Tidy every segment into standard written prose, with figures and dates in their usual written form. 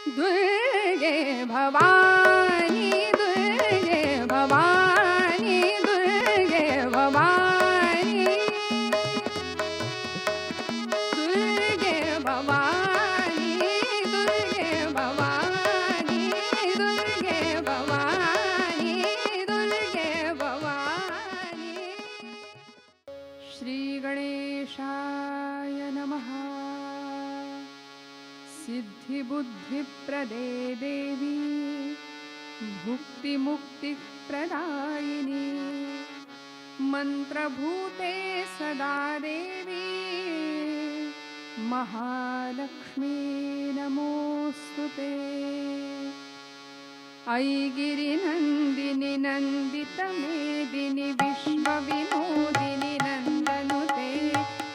दुर्गे भवानी दुर्गे भवानी दुर्गे भवानी दुर्गे भवानी दुर्गे भवानी दुर्गे भवानी दुर्गे भवानी. श्री गणेशाय नमः. सिद्धिबुद्धिप्रदे देवी भुक्तिमुक्तिप्रदायिनी मन्त्रभूते सदा देवी महालक्ष्मी नमोऽस्तुते. ऐगिरिनन्दिनि नन्दितमेदिनि विश्वविनोदिनि नन्दनुते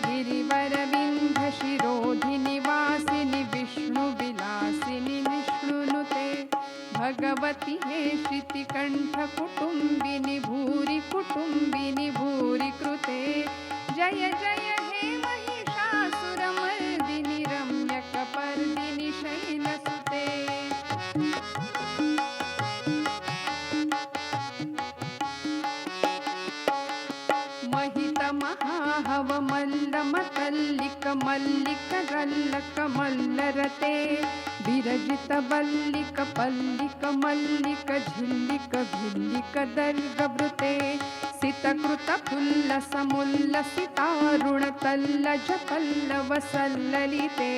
गिरिवरविन्ध्यशिरोधिनि वासिनि विष्णुविलासिनि विष्णुनुते भगवति हे श्रुतिकण्ठकुटुम्बिनि भूरि कुटुम्बिनि भूरि कृते. जय जय हे महिषासुरमर्दिनि रम्यकपर्दिनि शैलसुते. महाहवमल्लमतल्लिक मल्लिक रल्लक मल्लरते विरजित बल्लिक पल्लिक मल्लिक झिल्लिक भिल्लिक दर्गवृते सितकृत पुल्लस मुल्लसितारुण तल्लज पल्लवसल्ललिते.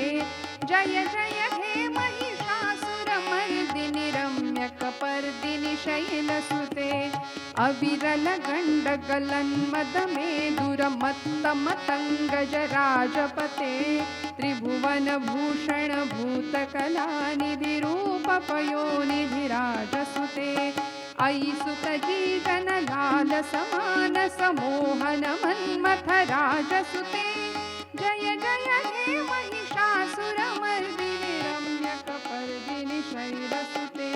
जय जय हे महिषासुरमर्दिनि रम्यकपर्दिनि शैलसुते. अविरल गण्डगलन्मदमेदुरमत्तमतङ्गजराजपते त्रिभुवनभूषण भूतकलानिधिरूपपयोनिधिराजसुते. अयि सुतजीतनलालसमानसमोहन मन्मथराजसुते. जय जय हे महिषासुरमर्दिनि रम्यकपर्दिनि शैलसुते.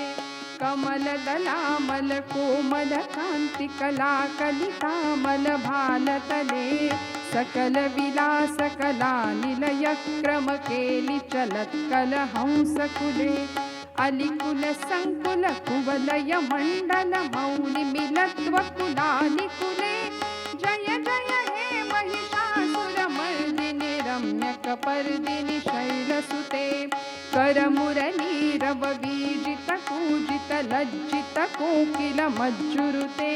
कमलदलामल कोमल कान्ति कलाकलितामल भालतले सकल विलास कला निलय क्रम केलि चलत्कल हंसकुले अलिकुल संकुल कुवलय मंडल मौलि मिलत्व कुलालिकुले. जय जय हे महिषासुरमर्दिनि रम्यकपर्दिनि शैलसुते. करमुरलीरव वीजित कूजित लज्जित कोकिल मज्जुरुते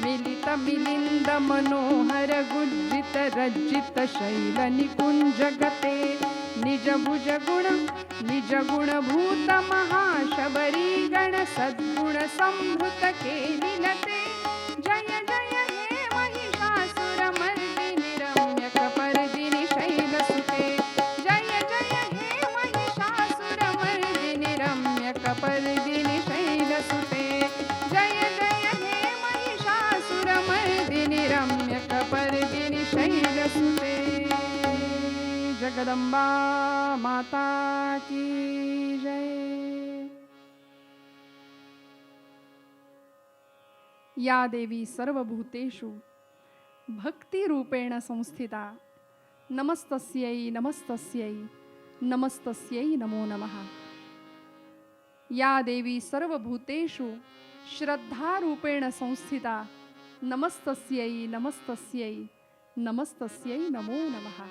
मिलित मिलिंद मनोहर गुज्जित रज्जित शैल निकुंजगते. निज भुज गुण भूत महाशबरी गण सद्गुण संभृत केलिलते. जय जय हे महिषासुरमर्दिनि रम्यकपर्दिनि शैलसुते. जय जय हे महिषासुरमर्दिनि रम्यकपर्दिनि शैलसुते. जय जय हे महिषासुरमर्दिनि रम्यकपर्दिनि शैलसुते. जगदंबा माता की जय. या देवी सर्वभूतेषु भक्तिरूपेण संस्थिता नमस्तस्यै नमस्तस्यै नमस्तस्यै नमो नमः. या देवी सर्वभूतेषु श्रद्धारूपेण संस्थिता नमस्तस्यै नमस्तस्यै नमस्तस्यै नमो नमः.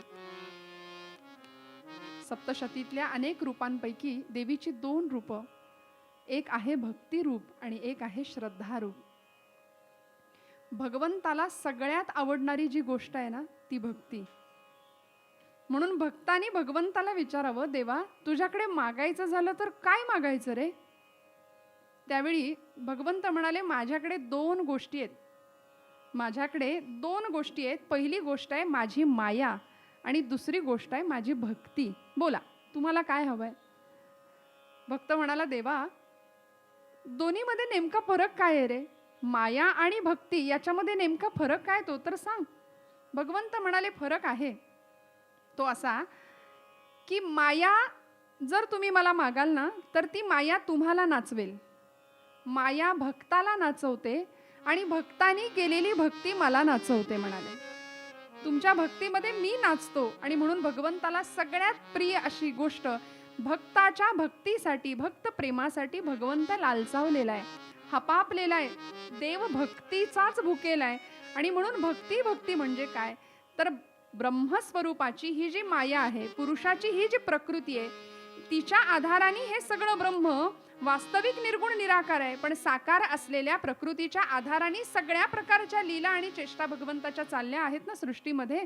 सप्तशतीतल्या अनेक रूपांपैकी देवीची दोन रूपं, एक आहे भक्ती रूप आणि एक आहे श्रद्धा रूप. भगवंताला सगळ्यात आवडणारी जी गोष्ट आहे ना ती भक्ती. म्हणून भक्तांनी भगवंताला विचारावं, देवा तुझ्याकडे मागायचं झालं तर काय मागायचं रे? त्यावेळी भगवंत म्हणाले, माझ्याकडे दोन गोष्टी आहेत. माझ्याकडे दोन गोष्टी आहेत. पहिली गोष्ट आहे माझी माया आणि दुसरी गोष्ट आहे माझी भक्ती. बोला तुम्हाला काय हवंय? भक्त म्हणाला, देवा दोन्हीमध्ये नेमका फरक काय आहे रे? माया आणि भक्ती याच्यामध्ये नेमका फरक काय तो तर सांग. भगवंत म्हणाले, फरक आहे तो असा की माया जर तुम्ही मला मागाल ना तर ती माया तुम्हाला नाचवेल. माया भक्ताला नाचवते आणि भक्तांनी केलेली भक्ती मला नाचवते म्हणाले. तुमच्या भक्तीमध्ये मी नाचतो आणि म्हणून भगवंताला सगळ्यात प्रिय अशी गोष्ट भक्ताच्या भक्तीसाठी, भक्त प्रेमासाठी भगवंत लालचावलेला आहे, हपापलेला आहे, देव भक्तीचाच भुकेला आहे. आणि म्हणून भक्ती भक्ती म्हणजे काय तर ब्रह्मस्वरूपाची ही जी माया आहे, पुरुषाची ही जी प्रकृती आहे, तिच्या आधाराने हे सगळं ब्रह्म वास्तविक निर्गुण निराकार आहे, पण साकार असलेल्या प्रकृतीच्या आधाराने सगळ्या प्रकारच्या लीला आणि चेष्टा भगवंताच्या चालल्या आहेत ना सृष्टीमध्ये.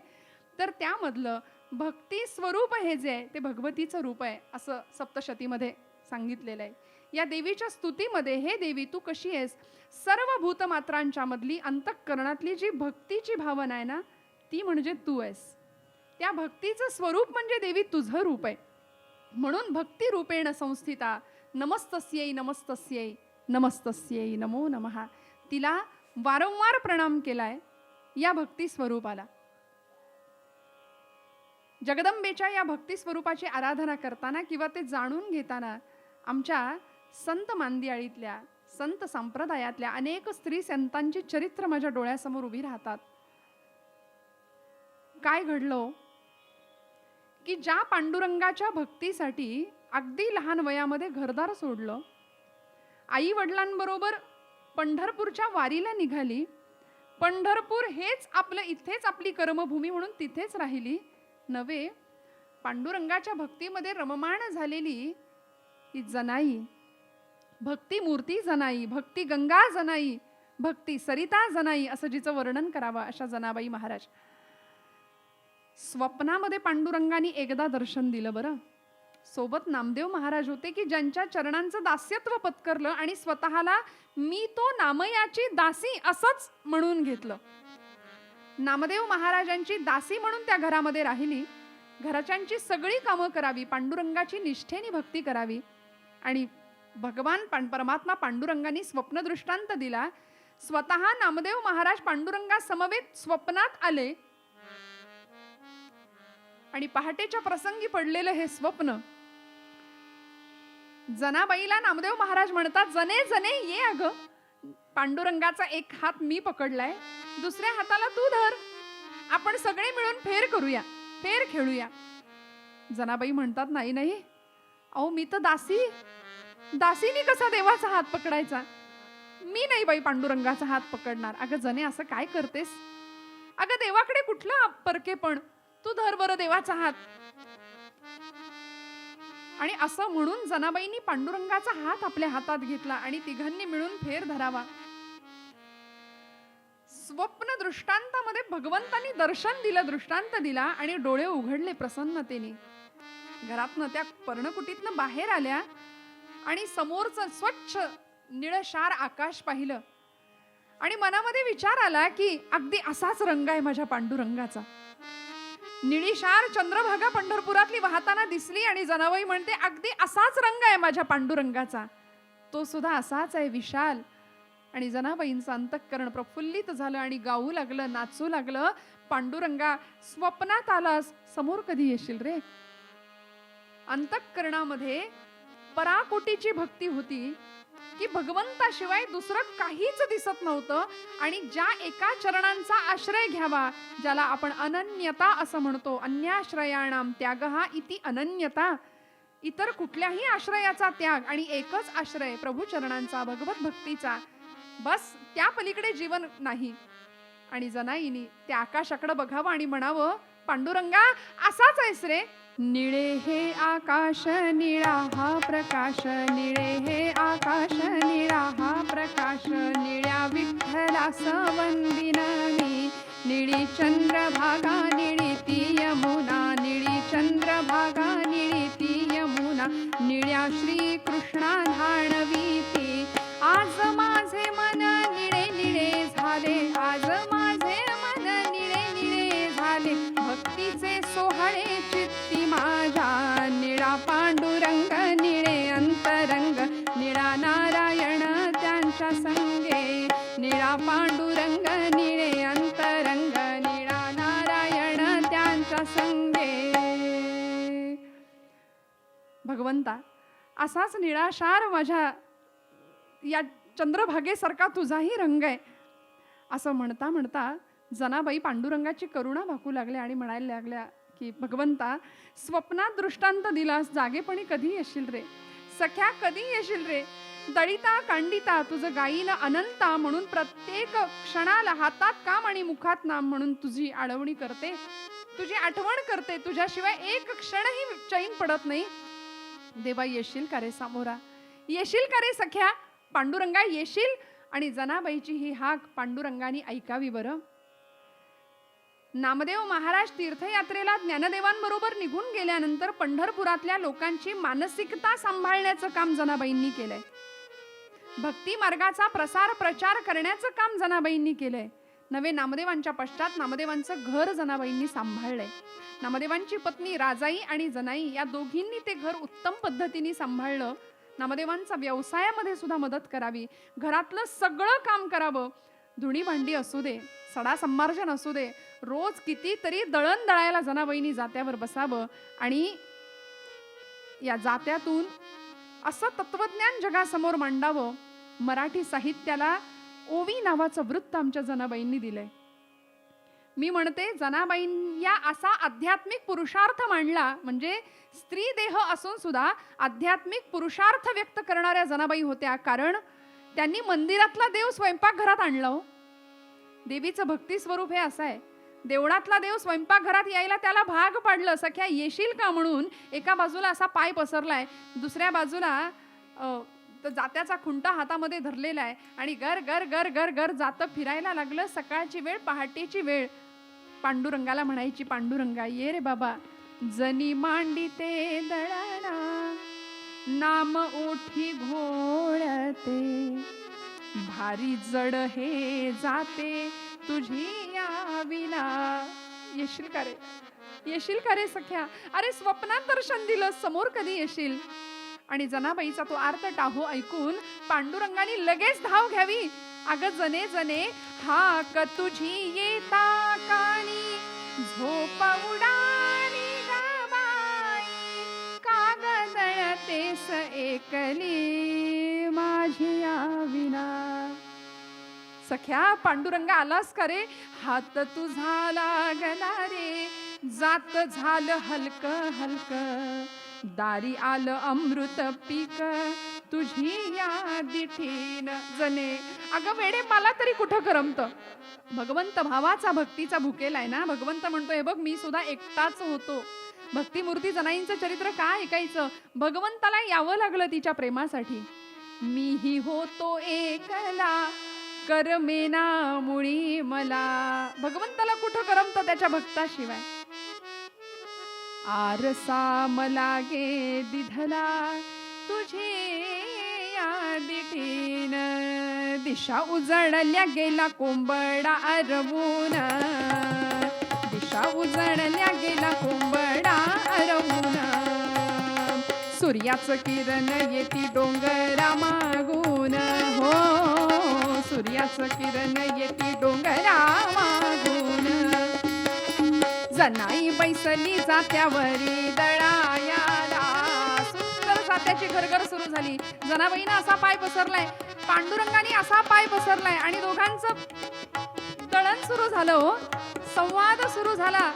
तर त्यामधलं भक्ती स्वरूप हे जे आहे ते भगवतीचं रूप आहे असं सप्तशतीमध्ये सांगितलेलं आहे. या देवीच्या स्तुतीमध्ये, हे देवी तू कशी आहेस, सर्व भूतमात्रांच्या मधली अंतःकरणातली जी भक्तीची भावना आहे ना ती म्हणजे तू आहेस. त्या भक्तीचं स्वरूप म्हणजे देवी तुझं रूप आहे. म्हणून भक्ती रूपेण संस्थिता नमस्तस्यै नमस्तस्यै नमस्तस्यै नमो नमः. तिला वारंवार प्रणाम केलाय या भक्ती स्वरूपाला. जगदंबेच्या या भक्ती स्वरूपाची आराधना करताना किंवा ते जाणून घेताना आमच्या संत मांदियाळीतल्या, संत संप्रदायातल्या अनेक स्त्री संतांची चरित्र माझ्या डोळ्यासमोर उभी राहतात. काय घडलं की ज्या पांडुरंगाच्या भक्तीसाठी अगदी लहान वयामध्ये घरदार सोडलं, आई वडिलांबरोबर पंढरपूरच्या वारीला निघाली, पंढरपूर हेच आपलं, इथेच आपली कर्मभूमी म्हणून तिथेच राहिली नव्हे, पांडुरंगाच्या भक्तीमध्ये रममाण झालेली ही जनाई, भक्ती मूर्ती जनाई, भक्ती गंगा जनाई, भक्ती सरिता जनाई असं जिचं वर्णन करावं अशा जनाबाई महाराज. स्वप्नामध्ये पांडुरंगाने एकदा दर्शन दिलं बरं. सोबत नामदेव महाराज होते की ज्यांच्या चरणांचं दास्यत्व पत्करलं आणि स्वतःला मी तो नामयाची दासी असंच म्हणून घेतलं. नामदेव महाराजांची दासी म्हणून त्या घरामध्ये राहिली, घराच्यांची सगळी कामं करावी, पांडुरंगाची निष्ठेने भक्ती करावी. आणि भगवान परमात्मा पांडुरंगाने स्वप्न दृष्टांत दिला. स्वतः नामदेव महाराज पांडुरंगा समवेत स्वप्नात आले आणि पहाटेच्या प्रसंगी पडलेलं हे स्वप्न जनाबाईला नामदेव महाराज म्हणतात, जने जने ये अगं, पांडुरंगाचा एक हात मी पकडलाय, दुसऱ्या हाताला तू धर, आपण सगळे मिळून फेर करूया, फेर खेळूया. जनाबाई म्हणतात, नाही नाही अहो मी तर दासी, दासीनी कसा देवाचा हात पकडायचा, मी नाही बाई पांडुरंगाचा हात पकडणार. अगं जने असं काय करतेस, अगं देवाकडे कुठलं परकेपण, तू धर बरं देवाचा हात. आणि असं म्हणून जनाबाईंनी पांडुरंगाचा हात आपल्या हातात घेतला आणि तिघांनी मिळून फेर धरावा. स्वप्न दृष्टांतामध्ये भगवंतांनी दर्शन दिलं, दृष्टांत दिला आणि डोळे उघडले प्रसन्नतेने. घरातनं त्या पर्णकुटीतनं बाहेर आल्या आणि समोरचं स्वच्छ निळशार आकाश पाहिलं आणि मनामध्ये विचार आला की अगदी असाच रंग आहे माझ्या पांडुरंगाचा. निळीशार चंद्रभागा पंढरपुरातली वाहताना दिसली आणि जनाबाई म्हणते, अगदी असाच रंग आहे माझ्या पांडुरंगाचा, तो सुद्धा असाच आहे विशाल. आणि जनाबाईंचं अंतःकरण प्रफुल्लित झालं आणि गाऊ लागलं, नाचू लागलं. पांडुरंगा स्वप्नात आलास, समोर कधी येशील रे. अंतःकरणामध्ये पराकोटीची भक्ती होती की भगवंताशिवाय दुसरं काहीच दिसत नव्हतं. आणि ज्या एका चरणांचा आश्रय घ्यावा, ज्याला आपण अनन्यता असं म्हणतो, अन्याश्रयाणाम त्यागः इति अनन्यता, इतर कुठल्याही आश्रयाचा त्याग आणि एकच आश्रय प्रभू चरणांचा, भगवत भक्तीचा, बस त्या पलीकडे जीवन नाही. आणि जनाईनी त्या आकाशाकडे बघावं आणि म्हणावं, पांडुरंगा असाच आहेस रे. निळे हे आकाश निळा हा प्रकाश, निळे हे आकाश निळा हा प्रकाश, निळ्या विठ्ठलास वंदिनी, निळी चंद्रभागा निळी ती यमुना, निळी चंद्रभागा निळी ती यमुना, निळ्या श्री कृष्णा धाणवी ती. आज माझे मन निळे निळे झाले, आज माझे मन निळे निळे झाले, भक्तीचे सोहळे चित्ती माझ्या, निळा पांडुरंग निळे अंतरंग, निळा नारायण त्यांच्या संगे, निळा पांडुरंग निळे अंतरंग, निळा नारायण त्यांच्या संगे. भगवंता असाच निळाशार माझ्या या चंद्रभागेसारखा तुझाही रंग आहे. असं म्हणता म्हणता जनाबाई पांडुरंगाची करुणा भाकू लागल्या आणि म्हणायला लागल्या, की भगवंता स्वप्नात दृष्टांत दिलास, जागेपणी कधी येशील रे? सख्या कधी येशील रे? दळिता कांडिता तुझं गायीन अनंता, म्हणून प्रत्येक क्षणाला हातात काम आणि मुखात नाम म्हणून तुझी आळवणी करते, तुझी आठवण करते, तुझ्याशिवाय एक क्षणही चैन पडत नाही. देवा येशील का रे सामोरा? येशील का रे सख्या? पांडुरंगा येशील? आणि जनाबाईची ही हाक पांडुरंगाने ऐकावी बरं. नामदेव महाराज तीर्थयात्रेला ज्ञानदेवांबरोबर निघून गेल्यानंतर पंढरपुरातल्या लोकांची मानसिकता सांभाळण्याचं काम जनाबाईंनी केलंय. भक्ती मार्गाचा प्रसार प्रचार करण्याचं काम जनाबाईंनी केलंय. नवे नामदेवांच्या पश्चात नामदेवांचं घर जनाबाईंनी सांभाळलंय. नामदेवांची पत्नी राजाई आणि जनाई या दोघींनी ते घर उत्तम पद्धतीने सांभाळलं. नामदेवांचा व्यवसायामध्ये सुद्धा मदत करावी, घरातलं सगळं काम करावं. धुणी भांडी असू दे, सडा संमार्जन असू दे, रोज कितीतरी दळण दळायला जनाबाईंनी जात्यावर बसावं आणि या जात्यातून असं तत्वज्ञान जगासमोर मांडावं. मराठी साहित्याला ओवी नावाचं वृत्त आमच्या जनाबाईंनी दिलंय. मी म्हणते जनाबाईं या असा आध्यात्मिक पुरुषार्थ मांडला, म्हणजे स्त्री देह असून सुद्धा आध्यात्मिक पुरुषार्थ व्यक्त करणाऱ्या जनाबाई होत्या. कारण त्यांनी मंदिरातला देव स्वयंपाकघरात आणला हो. देवीचं भक्ती स्वरूप हे असं आहे, देवळातला देव स्वयंपाकघरात यायला त्याला भाग पाडलं. सख्या येशील का म्हणून एका बाजूला असा पाय पसरलाय, दुसऱ्या बाजूला जात्याचा खुंटा हातामध्ये धरलेला आहे आणि गर गर गर गर गर जातं फिरायला लागलं. सकाळची वेळ, पहाटेची वेळ. पांडुरंगाला म्हणायची, पांडुरंगा ये रे बाबा, जनी मांडिते दळणा, नाम ओठी घोळते, भारी जड हे जाते तुझी या विना. येशील का रे? येशील का रे सख्या? अरे स्वप्नात दर्शन दिलं, समोर कधी येशील? आणि जनाबाईचा तो आर्त टाहो ऐकून पांडुरंगाने लगेच धाव घ्यावी. अगं जने जने हाक तुझी येता कानी, झोप उडाली गबाई, कागद दळतेस एकली माझी या विना. सख्या पांडुरंगा आलास का रे? हात तुझा लागला रे, जात झालं हलक हलक, दारी आलं अमृत पीक तुझी या दिठीन. जने अगं वेडे, मला तरी कुठं करमत? भगवंत भावाचा भक्तीचा भुकेलाय ना. भगवंत म्हणतोय, बघ मी सुद्धा एकटाच होतो. भक्तिमूर्ती जनाईंचं चरित्र काय ऐकायचं? भगवंताला यावं लागलं तिच्या प्रेमासाठी. मीही होतो एकला, करमेना मुळी मला. भगवंताला कुठं करमतं त्याच्या भक्ताशिवाय? आरसा मला गे दिधला तुझे या दिठीन, दिशा उजळल्या गेला कोंबडा अरवून, दिशा उजळल्या गेला कोंबडा अरवून. सूर्याचं किरण येती डोंगरा मागून, हो सूर्याचं किरण येती डोंगरा मागून. जनाई बैसली जात्यावरी दळायाला. सुंदर जात्याची घरघर सुरू झाली. जनाबाईनं असा पाय पसरलाय, पांडुरंगाने असा पाय पसरलाय आणि दोघांचं दळण सुरू झालं हो. संवाद सुरू झाला.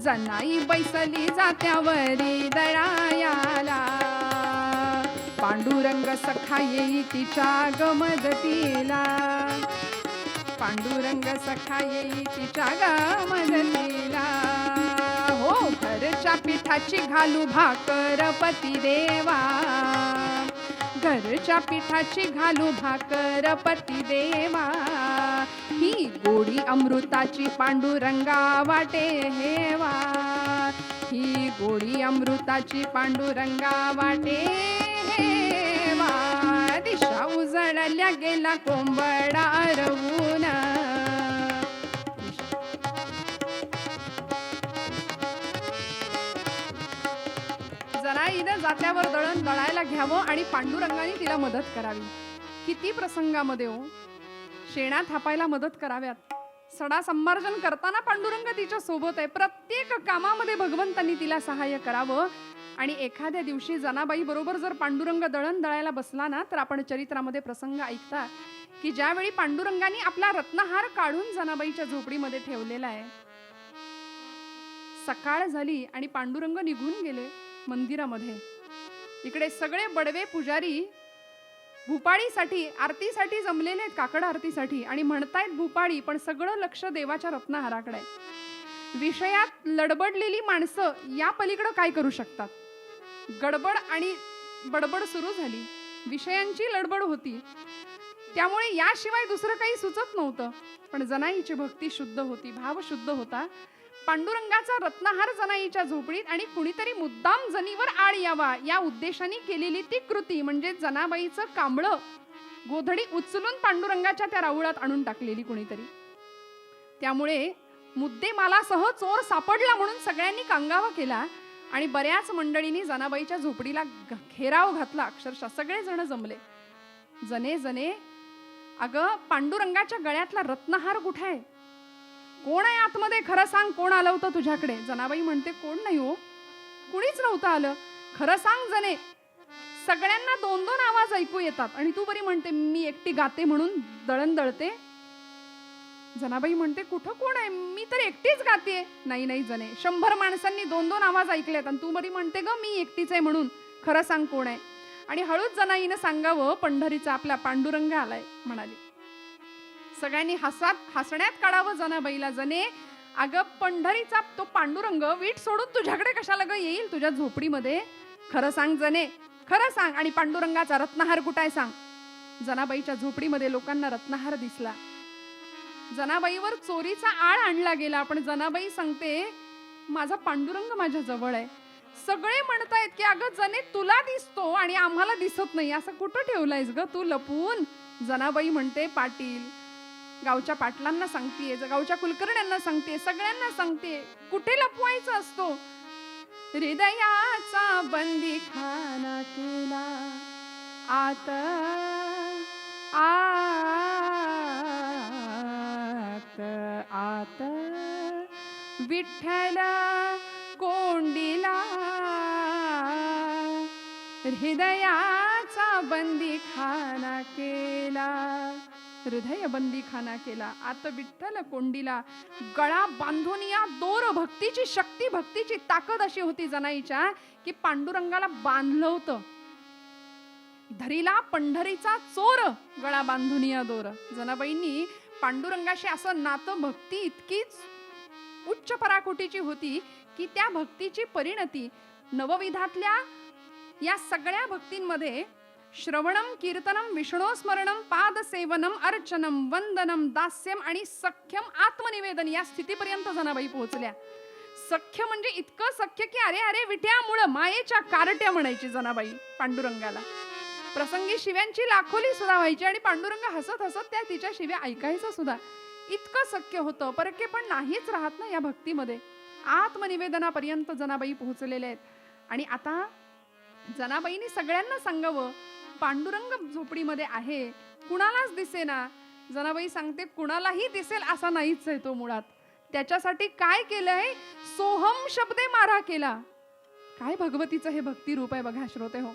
जनाई बैसली जात्यावरी दळायाला, पांडुरंग सखा येई तिच्या गमदतीला, पांडुरंग सखा येई तिच्या गमदतीला. हो घरच्या पिठाची घालू भाकर पती देवा, घरच्या पिठाची घालू भाकर पती देवा. ही गोडी अमृताची पांडुरंगा वाटे हेवा, ही गोडी अमृताची पांडुरंगा वाटे हेवा. दिशा उजळल्या गेला कोंबडा अरवून. जनाईनं जात्यावर दळण दळायला घ्यावं आणि पांडुरंगाने तिला मदत करावी. किती प्रसंगामध्ये हो, शेणा थापायला मदत कराव्यात, सडा संमार्जन करताना पांडुरंग तिच्या सोबत आहे. प्रत्येक कामामध्ये भगवंतांनी तिला सहाय्य करावं. आणि एखाद्या दिवशी जनाबाई बरोबर जर पांडुरंग दळण दळायला बसला ना, तर आपण चरित्रामध्ये प्रसंग ऐकता की ज्यावेळी पांडुरंगाने आपला रत्नहार काढून जनाबाईच्या झोपडीमध्ये ठेवलेला आहे, सकाळ झाली आणि पांडुरंग निघून गेले मंदिरामध्ये. इकडे सगळे बडवे पुजारी भूपाळीसाठी आरतीसाठी जमलेले आहेत, काकड आरतीसाठी, आणि म्हणतायत भूपाळी, पण सगळं लक्ष देवाच्या रत्नहाराकडे आहे. विषयात लडबडलेली माणसं या पलीकडे काय करू शकतात? गडबड आणि बडबड सुरू झाली, विषयांची लडबड होती, त्यामुळे याशिवाय दुसरं काही सुचत नव्हतं. पण जनाईची भक्ती शुद्ध होती, भाव शुद्ध होता. पांडुरंगाचा रत्नहार जनाईच्या झोपडीत, आणि कुणीतरी मुद्दाम जनीवर आळ यावा या उद्देशाने केलेली ती कृती म्हणजे जनाबाईचं कांबळं गोधडी उचलून पांडुरंगाच्या त्या राऊळात आणून टाकलेली कुणीतरी. त्यामुळे मुद्देमालासह चोर सापडला म्हणून सगळ्यांनी कांगावा केला आणि बऱ्याच मंडळींनी जनाबाईच्या झोपडीला घेराव घातला. अक्षरशः सगळे जण जमले. जने जने, अगं पांडुरंगाच्या गळ्यातला रत्नहार कुठे आहे? कोण आहे आतमध्ये? खरं सांग, कोण आलं होतं तुझ्याकडे? जनाबाई म्हणते, कोण नाही हो, कुणीच नव्हतं आलं. खरं सांग जने. सगळ्यांना दोन दोन आवाज ऐकू येतात आणि तू बरी म्हणते मी एकटी गाते म्हणून दळण दळते. जनाबाई म्हणते, कुठं कोण आहे? मी तर एकटीच गाते. नाही नाही जने, 100 माणसांनी दोन दोन आवाज ऐकलेत आणि तू बरी म्हणते ग मी एकटीच आहे म्हणून. खरं सांग कोण आहे? आणि हळूच जनाईनं सांगावं, पंढरीचा आपला पांडुरंग आलाय म्हणाली. सगळ्यांनी हसण्यात काढावं जनाबाईला. जने, अगं पंढरीचा तो पांडुरंग वीट सोडून तुझ्याकडे कशाला ग येईल तुझ्या झोपडीमध्ये? खरं सांग जने, खरं सांग. आणि पांडुरंगाचा रत्नहार कुठाय सांग. जनाबाईच्या झोपडीमध्ये लोकांना रत्नहार दिसला. जनाबाईवर चोरीचा आळ आणला गेला, पण जनाबाई सांगते, माझा पांडुरंग माझ्या जवळ आहे. सगळे म्हणतायत की अगं जने तुला दिसतो आणि आम्हाला दिसत नाही, असं कुठं ठेवलंयस ग तू लपून? जनाबाई म्हणते, पाटील, गावच्या पाटलांना सांगतेय, गावच्या कुलकर्ण्यांना सांगते, सगळ्यांना सांगते, कुठे लपवायचं असतो? हृदयाचा बंदी खाना केला आत आत आत विठ्ठल कोंडीला. हृदयाचा बंदी खाना केला, हृदय बंदी खाना केला, आता विठ्ठल कोंडीला. गळा बांधून या दोर. भक्तीची शक्ती, भक्तीची ताकद अशी होती जनाईच्या की पांडुरंगाला बांधलं होतं. धरीला पंढरीचा चोर, गळा बांधून या दोर. जनाबाईंनी पांडुरंगाशी असं नातं, भक्ती इतकीच उच्च पराकोटीची होती की त्या भक्तीची परिणती नवविधातल्या या सगळ्या भक्तींमध्ये श्रवणम, कीर्तनम, विष्णुस्मरणम, पादसेवनम, अर्चनम, वंदनम, दास्यम आणि सख्यम आत्मनिवेदन या स्थितीपर्यंत जनाबाई पोहोचल्या. सख्य म्हणजे इतकं सख्य की अरे अरे विट्यामुळं मायेच्या कारट्या म्हणायची जनाबाई पांडुरंगाला. प्रसंगी शिव्यांची लाखोली सुद्धा व्हायची आणि पांडुरंग हसत हसत त्या तिच्या शिव्या ऐकायचं सुद्धा. इतकं सख्य होतं. परके पण नाहीच राहत ना या भक्तीमध्ये. आत्मनिवेदनापर्यंत जनाबाई पोहोचलेल्या आहेत. आणि आता जनाबाईंनी सगळ्यांना सांगावं, पांडुरंग झोपडीमध्ये आहे, कुणालाच दिसेना. जनाबाई सांगते, कुणालाही दिसेल असा नाहीच आहे तो मुळात. त्याच्यासाठी काय केलंय? सोहम शब्दे मारा केला. काय भगवतीचं हे भक्ती रूप आहे बघा श्रोते हो.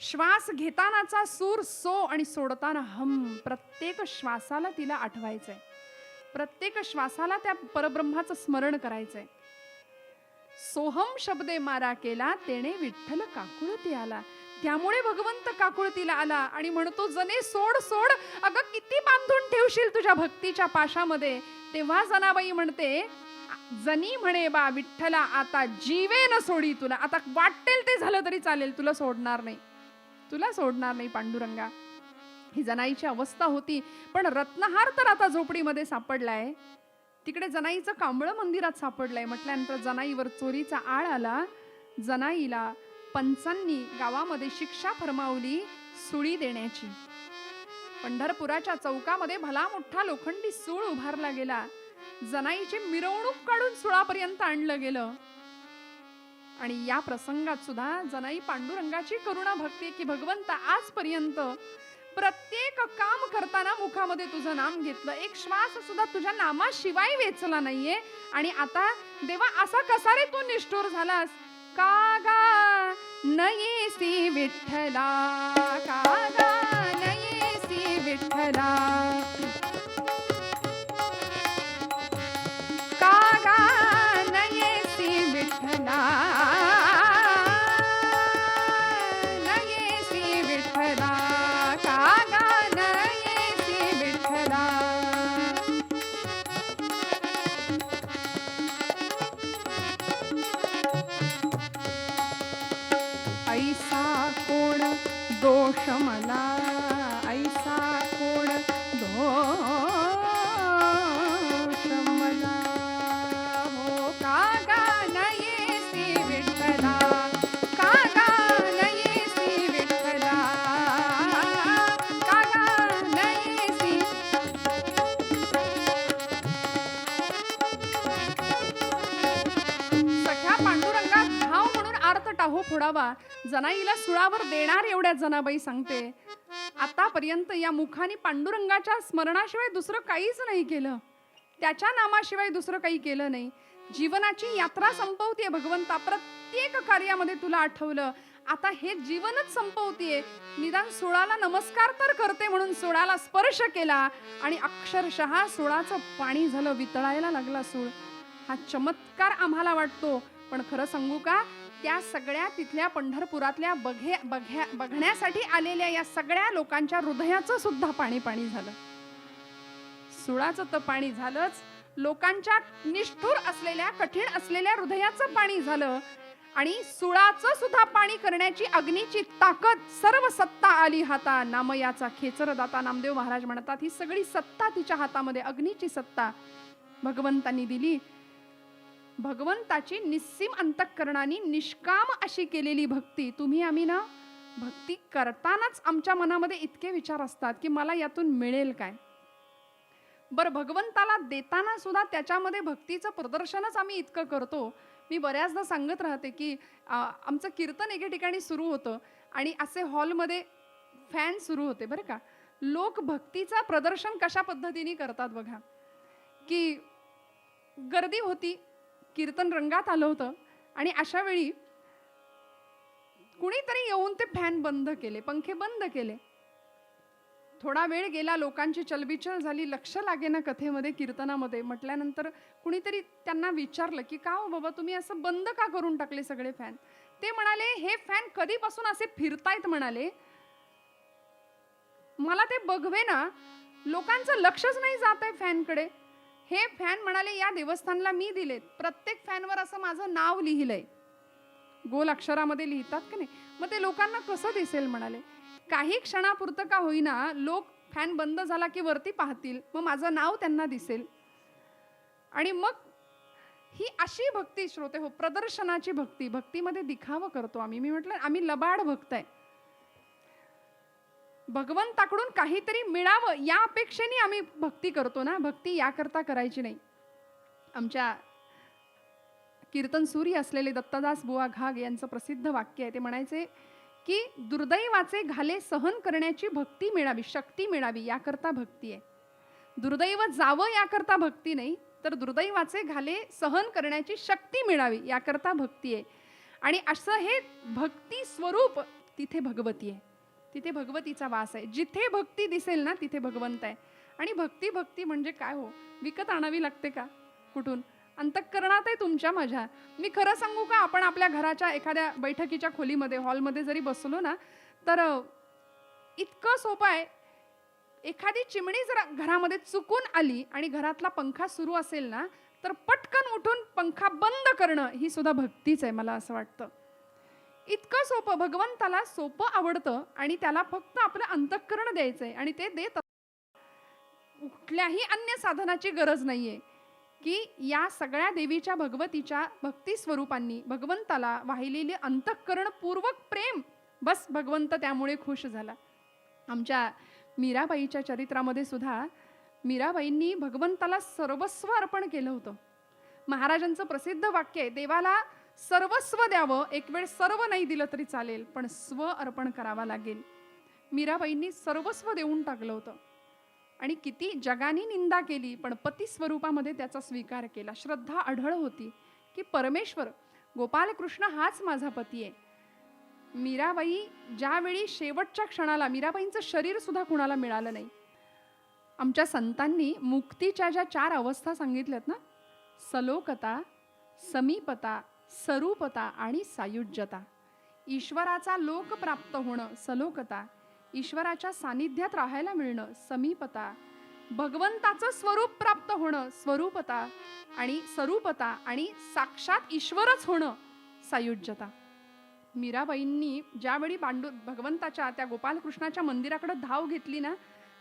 श्वास घेतानाचा सूर सो आणि सोडताना हम. प्रत्येक श्वासाला तिला आठवायचंय, प्रत्येक श्वासाला त्या परब्रह्माचं स्मरण करायचंय. सोहम शब्दे मारा केला, तेने विठ्ठल काकुळती आला. त्यामुळे भगवंत काकुळतीला आला आणि म्हणतो, जने सोड सोड, अगं किती बांधून ठेवशील तुझ्या भक्तीच्या पाशामध्ये. तेव्हा जनाबाई म्हणते, जनी म्हणे बा विठ्ठला आता जीवे न सोडी तुला. आता वाटेल ते झालं तरी चालेल, तुला सोडणार नाही, तुला सोडणार नाही पांडुरंगा. ही जनाईची अवस्था होती. पण रत्नहार तर आता झोपडीमध्ये सापडलाय, तिकडे जनाईचं कांबळं मंदिरात सापडलंय म्हटल्यानंतर जनाईवर चोरीचा आळ आला. जनाईला पंचांनी गावामध्ये शिक्षा फरमावली सुळी देण्याची. पंढरपुराच्या चौकामध्ये भला मोठा लोखंडी सूळ उभारला गेला. जनाईची मिरवणूक काढून सुळापर्यंत आणलं गेलं. आणि या प्रसंगात सुद्धा जनाई पांडुरंगाची करुणा भक्ती की भगवंत आजपर्यंत प्रत्येक काम करताना मुखामध्ये तुझं नाम घेतलं, एक श्वास सुद्धा तुझ्या नामाशिवाय वेचला नाहीये. आणि आता देवा असा कसा रे तू निष्ठुर झालास? कागा नयेसी विठ्ठला, कागा नयेसी विठ्ठला, कागा नयेसी विठ्ठला का गान येसी विठ्ठला. ऐसा कोण दोष मला, ऐसा कोण दोष मला. हो का गान येसी विठ्ठला, का गान येसी विठ्ठला, का गान येसी. सख्या पांडुरंगा धाव म्हणून आर्त टाहो फोडावा, जनाईला सुळावर देणार एवढ्या जनाबाई सांगते. आतापर्यंत या मुखाने पांडुरंगाच्या स्मरणाशिवाय दुसरं काहीच नाही केलं, त्याच्या नामाशिवाय दुसरं काही केलं नाही. जीवनाची यात्रा संपवतीये भगवंता, प्रत्येक कार्यामध्ये तुला आठवलं. आता हे जीवनच संपवतीये, निदान सुळाला नमस्कार तर करते म्हणून सुळाला स्पर्श केला आणि अक्षरशः सुळाचं पाणी झालं, वितळायला लागला सूळ. हा चमत्कार आम्हाला वाटतो, पण खरं सांगू का, त्या सगळ्या तिथल्या पंढरपुरातल्या बघण्यासाठी आलेल्या या सगळ्या लोकांच्या हृदयाचं सुद्धा पाणी पाणी झालं. सुळाचं तर पाणी झालंच, लोकांच्या निष्ठुर असलेल्या कठीण असलेल्या हृदयाचं पाणी झालं आणि सुळाचं सुद्धा पाणी करण्याची अग्नीची ताकद, सर्व सत्ता आली हाता. नामयाचा खेचर दाता नामदेव महाराज म्हणतात, ही सगळी सत्ता तिच्या हातामध्ये, अग्नीची सत्ता भगवंतांनी दिली. भगवंताची निस्सीम अंतःकरणाने निष्काम अशी केलेली भक्ती. तुम्ही आम्ही ना भक्ती करतानाच आमच्या मनामध्ये इतके विचार असतात की मला यातून मिळेल काय. बरं, भगवंताला देताना सुद्धा त्याच्यामध्ये भक्तीचं प्रदर्शनच आम्ही इतकं करतो. मी बऱ्याचदा सांगत राहते की आमचं कीर्तन एके ठिकाणी सुरू होतं आणि असे हॉलमध्ये फॅन सुरू होते बरं का. लोक भक्तीचं प्रदर्शन कशा पद्धतीने करतात बघा, की गर्दी होती, कीर्तन रंगात आलं होतं आणि अशा वेळी कुणीतरी येऊन ते फॅन बंद केले, पंखे बंद केले. थोडा वेळ गेला, लोकांची चलबिचल झाली, लक्ष लागेना कथेमध्ये, कीर्तनामध्ये. म्हटल्यानंतर कुणीतरी त्यांना विचारलं की का हो बाबा, तुम्ही असं बंद का करून टाकले सगळे फॅन. ते म्हणाले, हे फॅन कधीपासून असे फिरतायत म्हणाले, मला ते बघवे ना, लोकांचं लक्षच नाही जात आहे फॅनकडे. हे फॅन म्हणाले या देवस्थानला मी दिलेत, प्रत्येक फॅनवर असं माझं नाव लिहिलंय, गोल अक्षरामध्ये लिहितात की नाही, मग ते लोकांना कसं दिसेल म्हणाले. काही क्षणापुरतं का होईना लोक फॅन बंद झाला की वरती पाहतील, मग माझं नाव त्यांना दिसेल. आणि मग ही अशी भक्ती श्रोते हो, प्रदर्शनाची भक्ती. भक्तीमध्ये दिखावा करतो आम्ही. मी म्हटलं आम्ही लबाड भक्त आहे, भगवंताकडून काहीतरी मिळावं या अपेक्षेने आम्ही भक्ती करतो ना. भक्ती याकरता करायची नाही. आमच्या कीर्तन सूर्य असलेले दत्तदास बुवा घाग यांचं प्रसिद्ध वाक्य आहे. ते म्हणायचे की दुर्दैवाचे घाले सहन करण्याची भक्ती मिळावी, शक्ती मिळावी याकरता भक्ती आहे. दुर्दैव जावं याकरता भक्ती नाही, तर दुर्दैवाचे घाले सहन करण्याची शक्ती मिळावी याकरता भक्ती आहे. आणि असं हे भक्ती स्वरूप तिथे भगवती आहे, तिथे भगवतीचा वास आहे. जिथे भक्ती दिसेल ना तिथे भगवंत आहे. आणि भक्ती म्हणजे काय हो, विकत आणावी लागते का कुठून? अंतःकरणात आहे तुमच्या माझ्या. मी खरं सांगू का, आपण आपल्या घराच्या एखाद्या बैठकीच्या खोलीमध्ये, हॉलमध्ये जरी बसलो ना, तर इतकं सोपं आहे. एखादी चिमणी जर घरामध्ये चुकून आली आणि घरातला पंखा सुरू असेल ना, तर पटकन उठून पंखा बंद करणं ही सुद्धा भक्तीच आहे, मला असं वाटतं. इतकं सोपं, भगवंताला सोपं आवडतं आणि त्याला फक्त आपलं अंतःकरण द्यायचंय आणि ते देत. कुठल्याही अन्य साधनाची गरज नाहीये, की या सगळ्या देवीच्या भगवतीच्या भक्ती स्वरूपांनी भगवंताला वाहिलेले अंतःकरण पूर्वक प्रेम, बस भगवंत त्यामुळे खुश झाला. आमच्या मीराबाईच्या चरित्रामध्ये सुद्धा मीराबाईंनी भगवंताला सर्वस्व अर्पण केलं होतं. महाराजांचं प्रसिद्ध वाक्य आहे, देवाला सर्वस्व द्यावं, एक वेळ सर्व नाही दिलं तरी चालेल, पण स्व अर्पण करावा लागेल. मीराबाईंनी सर्वस्व देऊन टाकलं होतं आणि किती जगानी निंदा केली, पण पती स्वरूपामध्ये त्याचा स्वीकार केला. श्रद्धा अढळ होती की परमेश्वर गोपालकृष्ण हाच माझा पती आहे. मीराबाई ज्यावेळी शेवटच्या क्षणाला, मीराबाईंचं शरीर सुद्धा कुणाला मिळालं नाही. आमच्या संतांनी मुक्तीच्या ज्या 4 अवस्था सांगितल्यात ना, सलोकता, समीपता, सरूपता आणि सायुज्यता. ईश्वराचा लोक प्राप्त होणं सलोकता, ईश्वराच्या सानिध्यात राहायला मिळणं, समीपता, भगवंताचं स्वरूप प्राप्त होणं, स्वरूपता आणि साक्षात ईश्वरच होणं, सायुज्यता. मीराबाईंनी ज्यावेळी भगवंताच्या त्या गोपालकृष्णाच्या मंदिराकडे धाव घेतली ना,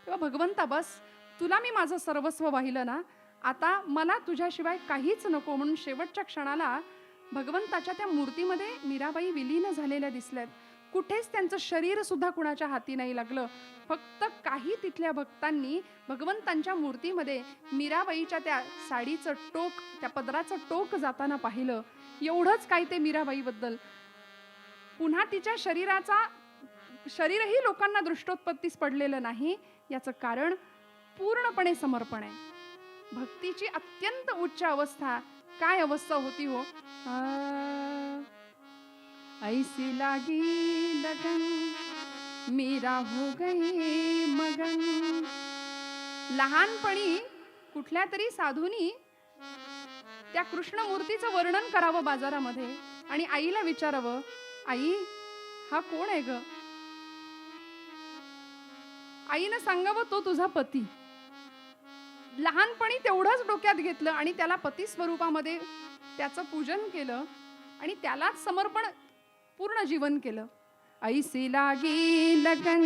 तेव्हा भगवंता बस तुला मी माझं सर्वस्व वाहिलं ना, आता मला तुझ्याशिवाय काहीच नको म्हणून शेवटच्या क्षणाला भगवंताच्या त्या मूर्तीमध्ये मीराबाई विलीन झालेल्या दिसल्यात. कुठेच त्यांचं शरीर सुद्धा कुणाच्या हाती नाही लागलं. फक्त काही तिथल्या भक्तांनी भगवंतांच्या मूर्तीमध्ये मीराबाईच्या त्या साडीचं टोक, त्या पदराचं टोक जाताना पाहिलं. एवढंच काय ते मीराबाईबद्दल. पुन्हा तिच्या शरीरही लोकांना दृष्टोत्पत्तीस पडलेलं नाही. याचं कारण पूर्णपणे समर्पण आहे. भक्तीची अत्यंत उच्च अवस्था काय अवस्था होती हो. ऐसी लागी लगन मीरा हो गई मगन. लहानपणी कुठल्या तरी साधूनी त्या कृष्णमूर्तीचं वर्णन करावं बाजारामध्ये आणि आईला विचारावं, आई हा कोण आहे ग. आईनं सांगावं तो तुझा पती. लहानपणी तेवढंच डोक्यात घेतलं आणि त्याला पती स्वरूपामध्ये त्याचं पूजन केलं आणि त्यालाच समर्पण पूर्ण जीवन केलं. ऐसी लागी लगन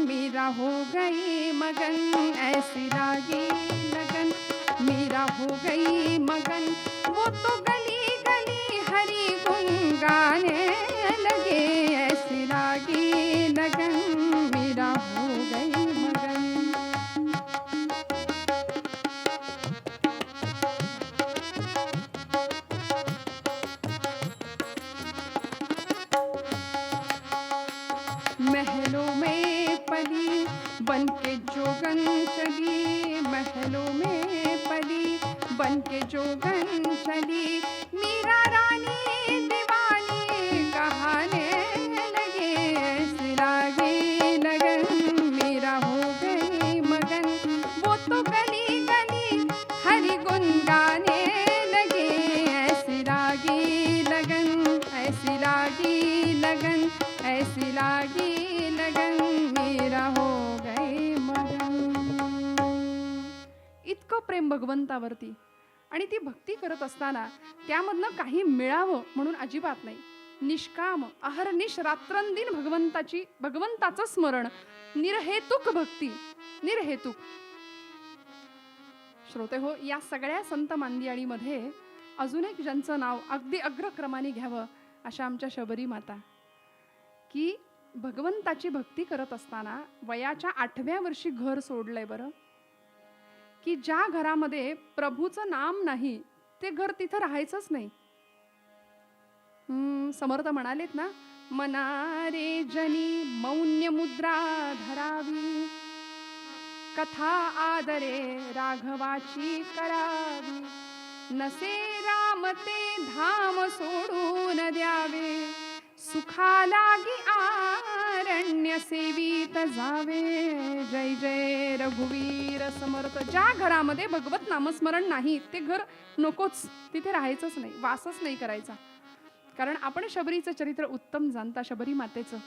मीरा हो गई मगन, ऐसी लागी लगन मीरा हो गई मगन. वो तो गली गली हरी गुन गाने लगे, ऐसी लागी लगन मीरा हो गई मगन. महलों में पली बन के जोगन चली, महलों में पली बन के जोगन चली. मीरा रानी दीवानी कहाने लगे, ऐसी लागी लगन मीरा हो गई मगन. वो तो गली गली हरि गुन गाने लगे, ऐसी लागी लगन, ऐसी लागी लगन, ऐसी लागी लगन मीरा हो गई मगन. इतकं प्रेम भगवंतावरती आणि ती भक्ती करत असताना त्यामधनं काही मिळावं म्हणून अजिबात नाही. निष्काम अहर्निश रात्रंदिन भगवंताचं स्मरण, निर्हेतुक भक्ती, निर्हेतुक. श्रोते हो, या सगळ्या संत मांदियाळीमध्ये अजून एक ज्यांचं नाव अगदी अग्रक्रमाने घ्यावं अशा आमच्या शबरी माता, की भगवंताची भक्ती करत असताना वयाच्या 8व्या वर्षी घर सोडलंय. बरं, की ज्या घरामध्ये प्रभूचं नाम नाही ते घर तिथं राहायचंच नाही. समर्थ म्हणालेत ना, मना रे जनी मौन्य मुद्रा धरावी, कथा आदरे राघवाची करावी, नसे राम ते धाम सोडून द्यावे, सुखा लागी आरण्य सेवित जावे. जय जय रघुवीर समर्थ. ज्या घरामध्ये भगवत नामस्मरण नाही ते घर नकोच, तिथे राहायचंच नाही, वासच नाही करायचा. कारण आपण शबरीचं चरित्र उत्तम जाणता, शबरी मातेचं,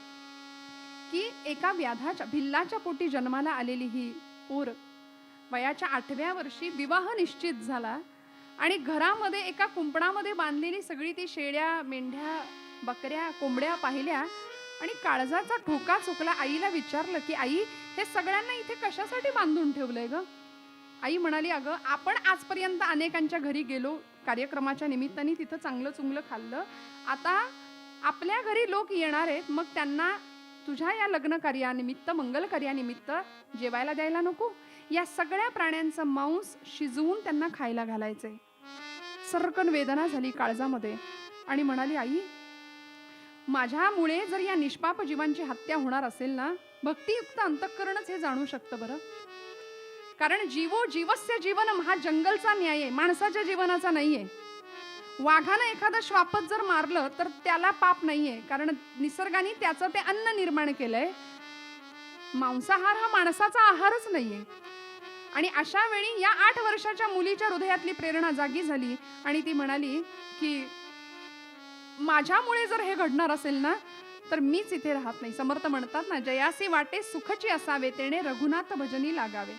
की एका व्याधाच्या भिल्लाच्या पोटी जन्माला आलेली ही पोर वयाच्या 8व्या वर्षी विवाह निश्चित झाला आणि घरामध्ये एका कुंपणामध्ये बांधलेली सगळी ती शेळ्या, मेंढ्या, बकऱ्या, कोंबड्या पाहिल्या आणि काळजाचा ठोका चुकला. आईला विचारलं की आई, हे सगळ्यांना इथे कशासाठी बांधून ठेवलंय ग. आई म्हणाली, अगं आपण आजपर्यंत अनेकांच्या घरी गेलो कार्यक्रमाच्या निमित्ताने, तिथं चांगलं चुंगलं खाल्लं. आता आपल्या घरी लोक येणार आहेत, मग त्यांना तुझ्या या लग्न कार्यानिमित्त, मंगल कार्यानिमित्त जेवायला द्यायला नको. या सगळ्या प्राण्यांचं मांस शिजवून त्यांना खायला घालायचंय. सर्कन वेदना झाली काळजामध्ये आणि म्हणाली, आई माझ्यामुळे जर या निष्पाप जीवांची हत्या होणार असेल ना, भक्तियुक्त अंतःकरणच हे जाणू शकतं. बरं, कारण जीवो जीवस्य जीवनम हा जंगलचा न्याय आहे, माणसाच्या जीवनाचा नाहीये. वाघानं एखादं श्वापच जर मारलं तर त्याला पाप नाहीये, कारण निसर्गाने त्याचं ते अन्न निर्माण केलंय. मांसाहार हा माणसाचा आहारच नाहीये. आणि अशा वेळी या 8 वर्षाच्या मुलीच्या हृदयातली प्रेरणा जागी झाली आणि ती म्हणाली की माझ्यामुळे जर हे घडणार असेल ना, तर मीच इथे राहत नाही. समर्थ म्हणतात ना, जयासी वाटे सुखची असावे तेणे रघुनाथ भजनी लागावे.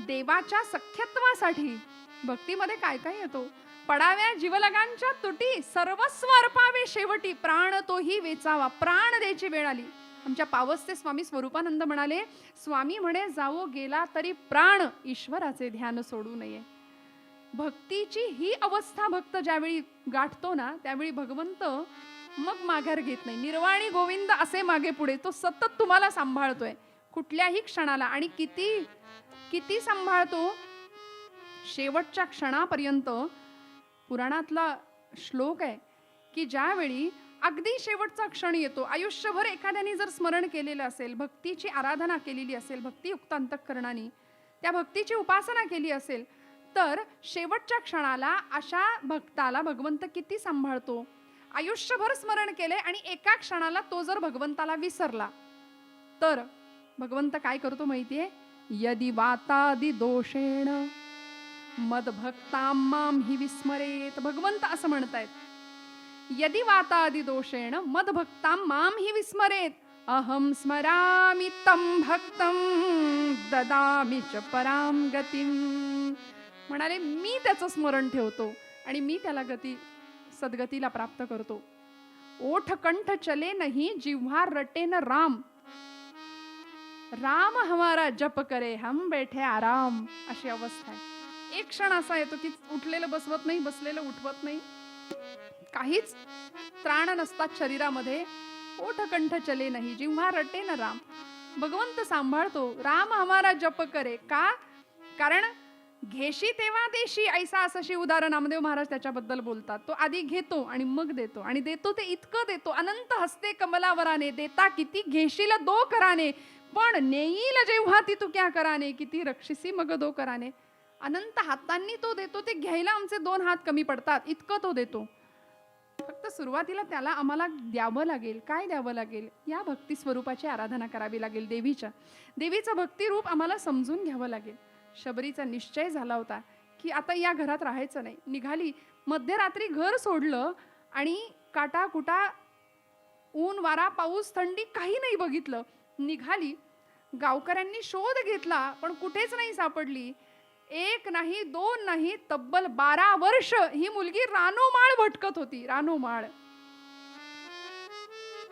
देवाच्या सख्यत्वासाठी भक्तीमध्ये काय काय येतो. पडाव्या जीवलगांच्या तुटी सर्वस्व अर्पावे शेवटी प्राण तोही वेचावा. प्राण द्यायची वेळ आली. आमच्या पावसचे स्वामी स्वरूपानंद म्हणाले, स्वामी म्हणे जावो गेला तरी प्राण ईश्वराचे ध्यान सोडू नये. भक्तीची ही अवस्था भक्त ज्यावेळी गाठतो ना, त्यावेळी भगवंत मग माघार घेत नाही. निर्वाणी गोविंद असे मागे पुढे तो सतत तुम्हाला सांभाळतोय कुठल्याही क्षणाला. आणि किती किती सांभाळतो, शेवटच्या क्षणापर्यंत. पुराणातला श्लोक आहे की ज्यावेळी अगदी शेवटचा क्षण येतो, आयुष्यभर एखाद्याने जर स्मरण केलेलं असेल, भक्तीची आराधना केलेली असेल, भक्तियुक्त अंतःकरणाने त्या भक्तीची उपासना केली असेल, तर शेवटच्या क्षणाला अशा भक्ताला भगवंत किती सांभाळतो. आयुष्यभर स्मरण केले आणि एका क्षणाला तो जर भगवंताला विसरला तर भगवंत काय करतो माहितीये. यदि वातादि दोषेण मदभक्तां मां हि विस्मरेत. भगवंत असं म्हणतायत, यदि वातादि दोषेण मदभक्तां मां हि विस्मरेत अहम स्मरामि तं भक्तं ददामि च परां गतिं. म्हणाले मी त्याचं स्मरण ठेवतो आणि मी त्याला सद्गतीला प्राप्त करतो. ओठ कंठ चले नहीं जिव्हा रटे न राम. राम हमारा जप करे हम बैठे आराम. अशी अवस्था आहे. एक क्षण असा येतो की उठलेलं बसवत नाही, बसलेलं उठवत नाही, काहीच त्राण नसतात शरीरामध्ये. ओठ कंठ चले नाही जिव्हा रटे न राम. भगवंत सांभाळतो. राम हमारा जप करे. का? कारण घेशी तेव्हा देशी ऐसा असशी उदाहरण नामदेव महाराज त्याच्याबद्दल बोलतात. तो आधी घेतो आणि मग देतो, आणि देतो ते इतकं देतो. अनंत हस्ते कमलावराने देता किती घेशील दो कराने पण नेईल जेव्हा ती तू क्या कराने किती रक्षिसी मग दो कराने. अनंत हातांनी तो देतो, ते घ्यायला आमचे 2 हात कमी पडतात, इतकं तो देतो. फक्त सुरुवातीला त्याला आम्हाला द्यावं लागेल. काय द्यावं लागेल? या भक्ती स्वरूपाची आराधना करावी लागेल. देवीचं भक्ती रूप आम्हाला समजून घ्यावं लागेल. शबरीचा निश्चय झाला होता की आता या घरात राहायचं नाही. निघाली, मध्यरात्री घर सोडलं आणि काटा कुटा, ऊन वारा पाऊस थंडी काही नाही बघितलं. निघाली. गावकऱ्यांनी शोध घेतला पण कुठेच नाही सापडली. 1 नाही 2 नाही, तब्बल 12 वर्ष ही मुलगी रानोमाळ भटकत होती. रानोमाळ.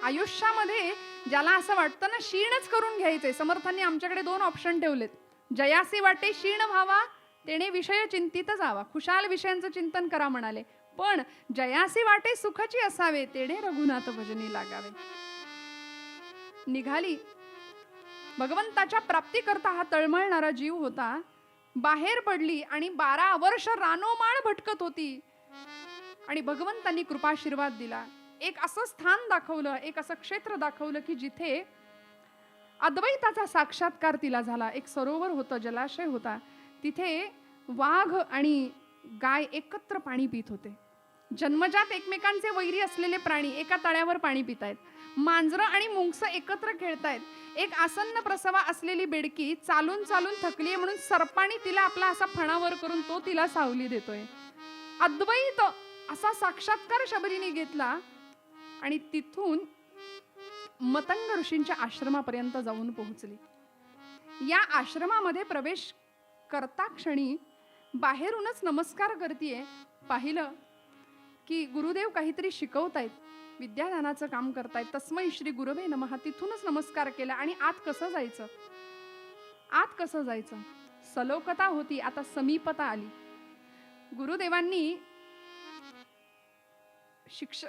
आयुष्यामध्ये ज्याला असं वाटतं ना शीणच करून घ्यायचंय, समर्थांनी आमच्याकडे 2 ऑप्शन ठेवलेत. जयासी वाटे शीण व्हावा तेणे विषय चिंतित जावा. खुशाल विषयांचं चिंतन करा म्हणाले. पण जयासी वाटे सुखाची असावे तेणे रघुनाथ भजनी लागावे. निघाली. भगवंताच्या प्राप्तीकरता हा तळमळणारा जीव होता. बाहेर पडली आणि 12 वर्ष रानोमाळ भटकत होती. आणि भगवंतांनी कृपाशीर्वाद दिला. एक असं स्थान दाखवलं, एक असं क्षेत्र दाखवलं की जिथे अद्वैताचा साक्षात्कार तिला झाला. एक सरोवर होतं, जलाशय होता. तिथे वाघ आणि गाय एकत्र पाणी पित होते. जन्मजात एकमेकांचे वैरी असलेले प्राणी एका तळ्यावर पाणी पितायत. मांजरं आणि मुंगसं एकत्र खेळतायत. एक आसन्न प्रसवा असलेली बेडकी चालून चालून थकली म्हणून सर्पाणी तिला आपला असा फणावर करून तो तिला सावली देतोय. अद्वैत असा साक्षात्कार शबरीने घेतला आणि तिथून मतंग ऋषींच्या आश्रमापर्यंत जाऊन पोहोचली. या आश्रमामध्ये प्रवेश करता क्षणी बाहेरूनच नमस्कार करतीये. पाहिलं की गुरुदेव काहीतरी शिकवतायत, विद्यादानाचं काम करतायत. तस्मै श्री गुरवे नमः. तिथूनच नमस्कार केला. आणि आत कसं जायचं? आत कसं जायचं? सलोकता होती, आता समीपता आली. गुरुदेवांनी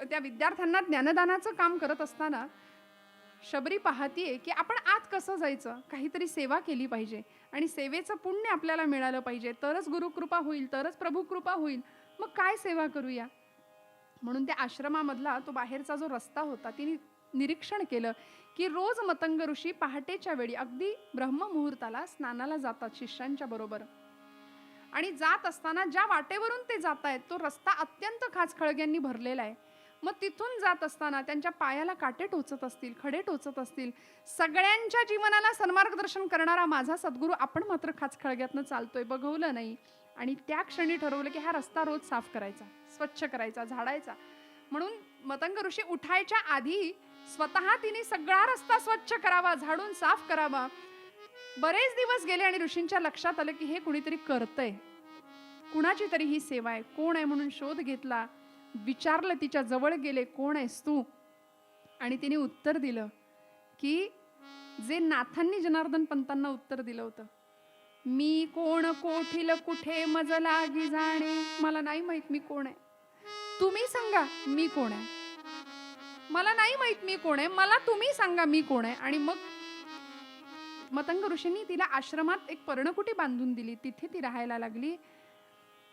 त्या विद्यार्थ्यांना ज्ञानदानाचं काम करत असताना शबरी पाहतीये की आपण आत कसं जायचं? काहीतरी सेवा केली पाहिजे आणि सेवेचं पुण्य आपल्याला मिळालं पाहिजे, तरच गुरुकृपा होईल, तरच प्रभुकृपा होईल. मग काय सेवा करूया? म्हणून त्या आश्रमामधला तो बाहेरचा जो रस्ता होता तिने निरीक्षण केलं की रोज मतंग ऋषी पहाटेच्या वेळी अगदी ब्रह्ममुहूर्ताला स्नानाला जातात शिष्यांच्या बरोबर. आणि जात असताना ज्या वाटेवरून ते जात आहेत तो रस्ता अत्यंत खाचखळग्यांनी भरलेला आहे. मग तिथून जात असताना त्यांच्या पायाला काटे टोचत असतील, खडे टोचत असतील. सगळ्यांच्या जीवनाला सन्मार्गदर्शन करणारा माझा सद्गुरू आपण मात्र खाचखळग्यातनं चालतोय, बघवलं नाही. आणि त्या क्षणी ठरवलं की हा रस्ता रोज साफ करायचा, स्वच्छ करायचा, झाडायचा. म्हणून मतंग ऋषी उठायच्या आधी स्वतः तिने सगळा रस्ता स्वच्छ करावा, झाडून साफ करावा. बरेच दिवस गेले आणि ऋषींच्या लक्षात आलं की हे कुणीतरी करतंय, कुणाची तरी ही सेवा आहे. कोण आहे म्हणून शोध घेतला, विचारलं, तिच्या जवळ गेले, कोण आहेस तू? आणि तिने उत्तर दिलं की जे नाथांनी जनार्दन पंतांना उत्तर दिलं होतं, मी कोण कोठील कुठे मज लागी जाणे. मला नाही माहित मी कोण आहे, तुम्ही सांगा मी कोण आहे. मला नाही माहित मी कोण आहे, मला तुम्ही सांगा मी कोण आहे. आणि मग मतंग ऋषींनी तिला आश्रमात एक पर्णकुटी बांधून दिली, तिथे ती राहायला लागली.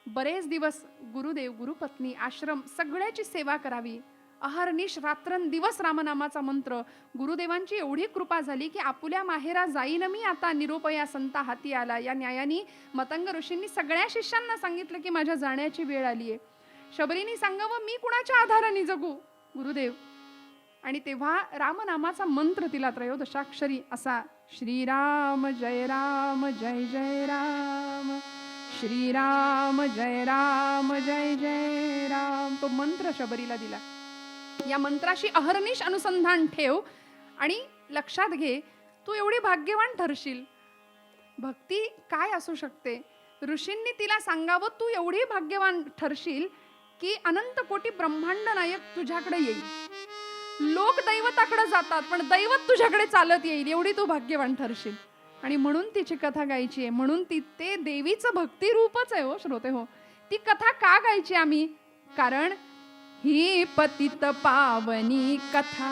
बरेच दिवस गुरुदेव, गुरुपत्नी, आश्रम सगळ्याची सेवा करावी. अहर्निश रात्रंदिवस रामनामाचा मंत्र. गुरुदेवांची एवढी कृपा झाली की आपुल्या माहेरा जाईन मी आता, निरोप या संता हाती आला. या न्यायाने मतंग ऋषींनी सगळ्या शिष्यांना सांगितलं की माझ्या जाण्याची वेळ आलीये. शबरीने सांगावं, मी कुणाच्या आधाराने जगू गुरुदेव. आणि तेव्हा रामनामाचा मंत्र तिला त्रयोदशाक्षरी असा, श्रीराम जय राम जय जय राम, श्रीराम जय राम जय जय राम, तो मंत्र शबरीला दिला. या मंत्राशी अहर्निश अनुसंधान ठेव आणि लक्षात घे, तू एवढी भाग्यवान ठरशील. भक्ती काय असू शकते. ऋषींनी तिला सांगावं, तू एवढी भाग्यवान ठरशील की अनंत कोटी ब्रह्मांड नायक तुझ्याकडे येईल. लोक दैवताकडे जातात पण दैवत तुझ्याकडे चालत येईल, एवढी तू भाग्यवान ठरशील. आणि म्हणून तिची कथा गायची आहे. म्हणून ते देवीचं भक्ती रूपच आहे हो श्रोते हो. ती कथा का गायची आम्ही? कारण ही पतित पावनी कथा,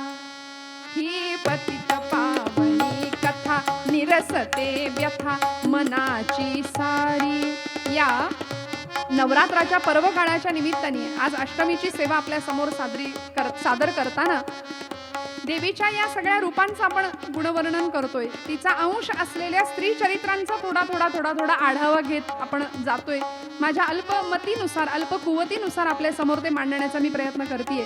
ही पतित पावनी कथा, निरसते व्यथा मनाची सारी. या नवरात्राच्या पर्व काळाच्या निमित्ताने आज अष्टमीची सेवा आपल्या समोर सादर करताना देवीच्या या सगळ्या रूपांचं आपण गुणवर्णन करतोय. तिचा अंश असलेल्या स्त्री चरित्रांचा थोडा आढावा घेत आपण जातोय. माझ्या अल्पमतीनुसार, अल्पकुवतीनुसार आपल्या समोर ते मांडण्याचा मी प्रयत्न करतेय.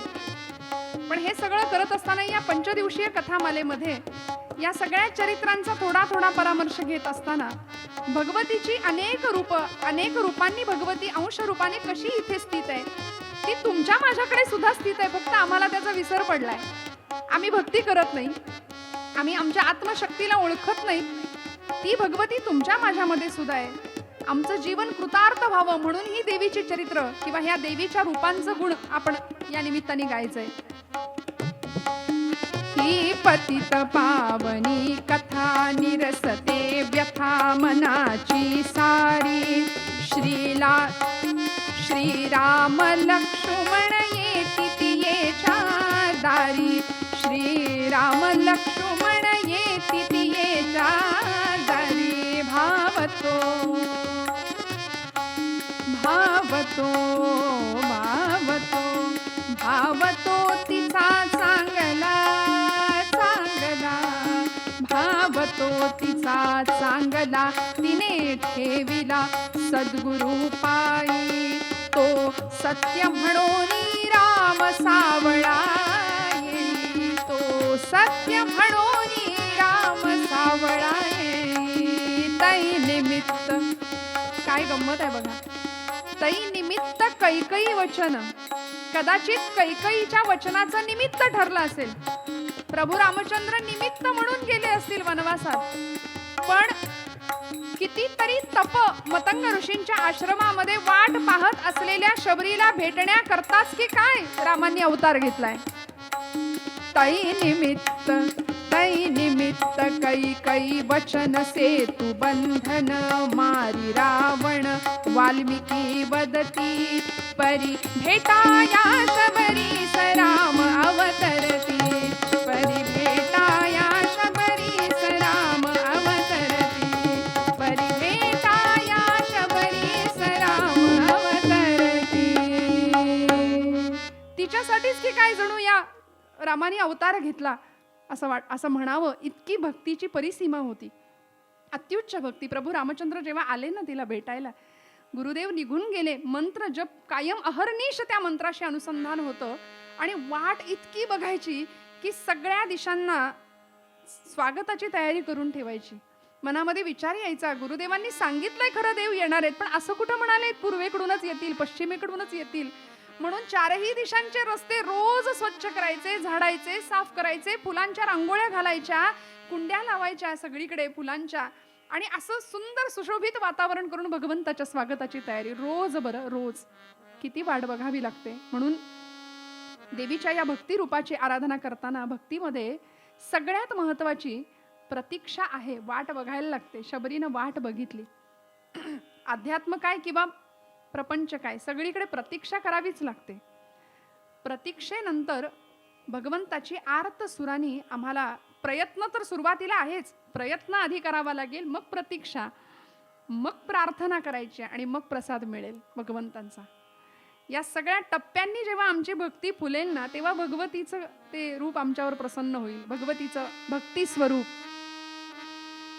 पण हे सगळं करत असताना या पंचदिवसीय कथामालेमध्ये या सगळ्या चरित्रांचा थोडा परामर्श घेत असताना भगवतीची अनेक रूपांनी भगवती अंश रूपाने कशी इथे स्थित आहे, ती तुमच्या माझ्याकडे सुद्धा स्थित आहे. फक्त आम्हाला त्याचा विसर पडलाय. आम्ही भक्ती करत नाही, आम्ही आमच्या आत्मशक्तीला ओळखत नाही. ती भगवती तुमच्या माझ्यामध्ये सुद्धा आहे. आमचं जीवन कृतार्थ व्हावं म्हणून ही देवीची चरित्र किंवा ह्या देवीच्या रूपांचं गुण आपण या निमित्ताने गायचंय. ही पतित पावनी कथा, निरसते व्यथा मनाची सारी. श्रीराम लक्ष्मण येती तियेच्या दारी, श्रीराम लक्ष्मण येती तियेच्या दारी. भावतो तिचा चांगला, भावतो तिचा चांगला, तिने ठेविला सद्गुरु पायी. तो सत्य म्हणोनी राम सावळा येई, तो सत्य म्हणोनी राम सावळा येई. तै निमित्त, काय गंमत आहे बघा, तै निमित्त कैकई वचन. कदाचित कैकईच्या वचनाचं निमित्त ठरलं असेल. प्रभू रामचंद्र निमित्त म्हणून गेले असतील वनवासात. पण कितीतरी तप मतंग ऋषींच्या आश्रमामध्ये वाट पाहत असलेल्या शबरीला भेटण्याकरताच की काय रामांनी अवतार घेतलाय. तै निमित्त कैकई वचन सेतु बंधन, मारी रावण वाल्मिकी वदती. परी भेटाया शबरीस राम अवतरती, परी भेटाया शबरीस राम अवतरती, परी भेटाया शबरीस राम अवतरती. तिच्यासाठीच की काय जणू या रामाने अवतार घेतला असं म्हणावं. इतकी भक्तीची परिसीमा होती, अत्युच्च भक्ती. प्रभू रामचंद्र जेव्हा आले ना तिला भेटायला, गुरुदेव निघून गेले. मंत्र जप कायम अहर्निश त्या मंत्राशी अनुसंधान होतं. आणि वाट इतकी बघायची की सगळ्या दिशांना स्वागताची तयारी करून ठेवायची. मनामध्ये विचार यायचा, गुरुदेवांनी सांगितलंय खरं देव येणार आहेत, पण असं कुठं म्हणाले पूर्वेकडूनच येतील, पश्चिमेकडूनच येतील. म्हणून चारही दिशांचे रस्ते रोज स्वच्छ करायचे, झाडायचे, साफ करायचे, फुलांच्या रांगोळ्या घालायच्या, कुंड्या लावायच्या सगळीकडे फुलांच्या, आणि असं सुंदर सुशोभित वातावरण करून भगवंताच्या स्वागताची तयारी रोज. बरं रोज किती वाट बघावी लागते. म्हणून देवीच्या या भक्ती रूपाची आराधना करताना भक्तीमध्ये सगळ्यात महत्वाची प्रतीक्षा आहे. वाट बघायला लागते. शबरीनं वाट बघितली. अध्यात्म काय किंवा प्रपंच काय, सगळीकडे प्रतीक्षा करावीच लागते. प्रतीक्षेनंतर भगवंताची आर्त सुरानी आम्हाला प्रयत्न तर सुरुवातीला आहेच, प्रयत्न आधी करावा लागेल, मग प्रतीक्षा, मग प्रार्थना करायची आणि मग प्रसाद मिळेल भगवंतांचा. या सगळ्या टप्प्यांनी जेव्हा आमची भक्ती फुलेल ना, तेव्हा भगवतीचं ते रूप आमच्यावर प्रसन्न होईल, भगवतीचं भक्ती स्वरूप.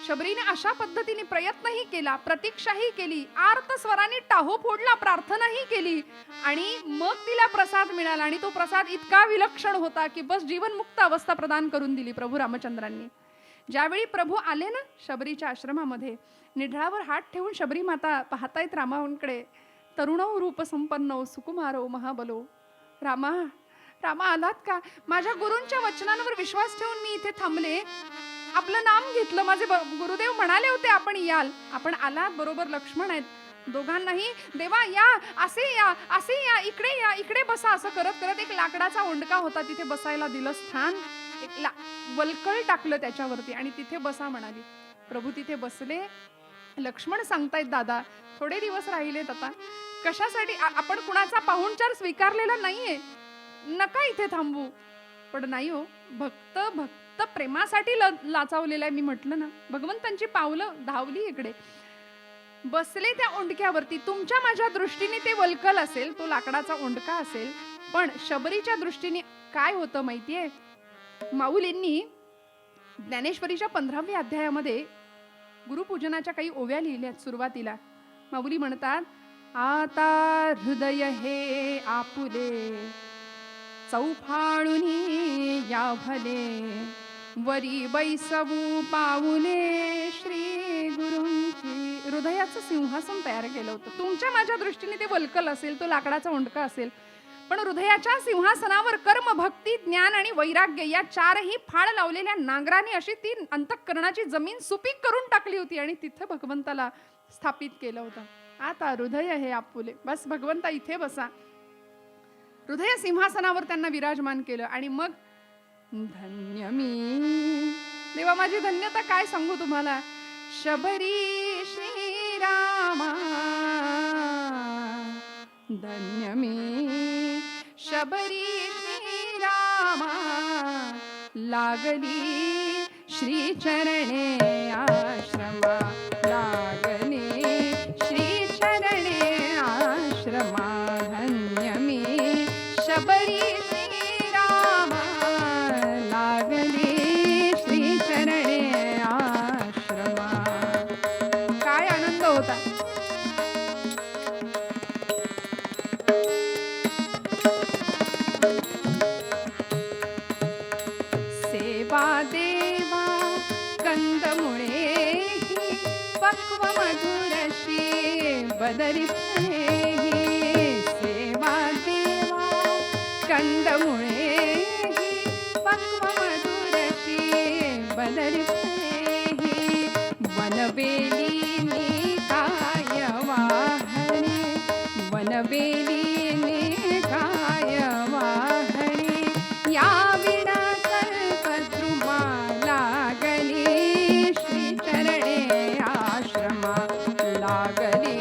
शबरीने अशा पद्धतीने प्रयत्नही केला, प्रतीक्षाही केली, आर्त स्वराने टाहो फोडला, प्रार्थनाही केली, आणि मग तिला प्रसाद मिळाला. आणि तो प्रसाद इतका विलक्षण होता की बस जीवनमुक्त अवस्था प्रदान करून दिली प्रभू रामचंद्रांनी. ज्यावेळी प्रभू आले ना शबरीच्या आश्रमामध्ये, निढळावर हात ठेवून शबरी माता पाहतायत रामांकडे. तरुणौ रूप संपन्नो सुकुमारो महाबलो. रामा, रामा आलात का? माझ्या गुरूंच्या वचनांवर विश्वास ठेवून मी इथे थांबले, आपलं नाम घेतलं, माझे गुरुदेव म्हणाले होते आपण याल, आपण आलात, बरोबर लक्ष्मण आहेत. दोघांनाही देवा या, असे या, असे या, इकडे या, इकडे बसा, असं करत करत एक लाकडाचा ओंडका होता, तिथे बसायला दिलं स्थान, एक वलकळ टाकलं त्याच्यावरती आणि तिथे बसा म्हणाली. प्रभू तिथे बसले. लक्ष्मण सांगतायत दादा थोडे दिवस राहिलेत आता, कशासाठी? आपण कुणाचा पाहुणचार स्वीकारलेला नाहीये, नका इथे थांबू. पण नाही हो, भक्त भक्त प्रेमासाठी लाचावलेला आहे. मी म्हटलं ना, भगवंतांची पावलं धावली इकडे. बसले त्या ओंडक्यावरती. तुमच्या माझ्या दृष्टीने ते वलकल असेल, तो लाकडाचा ओंडका असेल, पण शबरीच्या दृष्टीने काय होतं माहितीये? माऊलींनी ज्ञानेश्वरीच्या 15व्या अध्यायामध्ये गुरुपूजनाच्या काही ओव्या लिहिल्यात. सुरुवातीला माऊली म्हणतात, आता हृदय हे आपुले चौफाळुनी या भले, वरी बैसवू पाऊले श्री गुरूंची. हृदयाचं सिंहासन तयार केलं होतं. तुमच्या माझ्या दृष्टीने ते वलकल असेल, तो लाकडाचा ओंडका असेल, पण हृदयाच्या सिंहासनावर कर्म, भक्ती, ज्ञान आणि वैराग्य या चारही फाळ लावलेल्या नांगराने अशी ती अंतःकरणाची जमीन सुपीक करून टाकली होती आणि तिथे भगवंताला स्थापित केलं होतं. आता हृदय हे आपुले, बस भगवंता इथे बसा. हृदय सिंहासनावर त्यांना विराजमान केलं. आणि मग धन्य मी, देवा माझी धन्यता काय सांगू तुम्हाला. शबरी श्रीरामा धन्य मी, शबरी श्रीरामा लागली श्री चरणे आश्रमा, लागली श्री चरणे आश्रमा. धन्य मी शबरी श्रीरामा लागली श्री चरणे आश्रमा. काय आनंद होता. सेवा देवा कंदमुळे पक्व मधुरशी बदरी फळे. सेवा देवा कंदमुळे पक्व मधुरशी बदरी फळे. वनवेली मी काय वाहणे, वनवेली मी काय वाहणे. या विना कल्पद्रुमा लागली श्री चरणे आश्रमा, लागली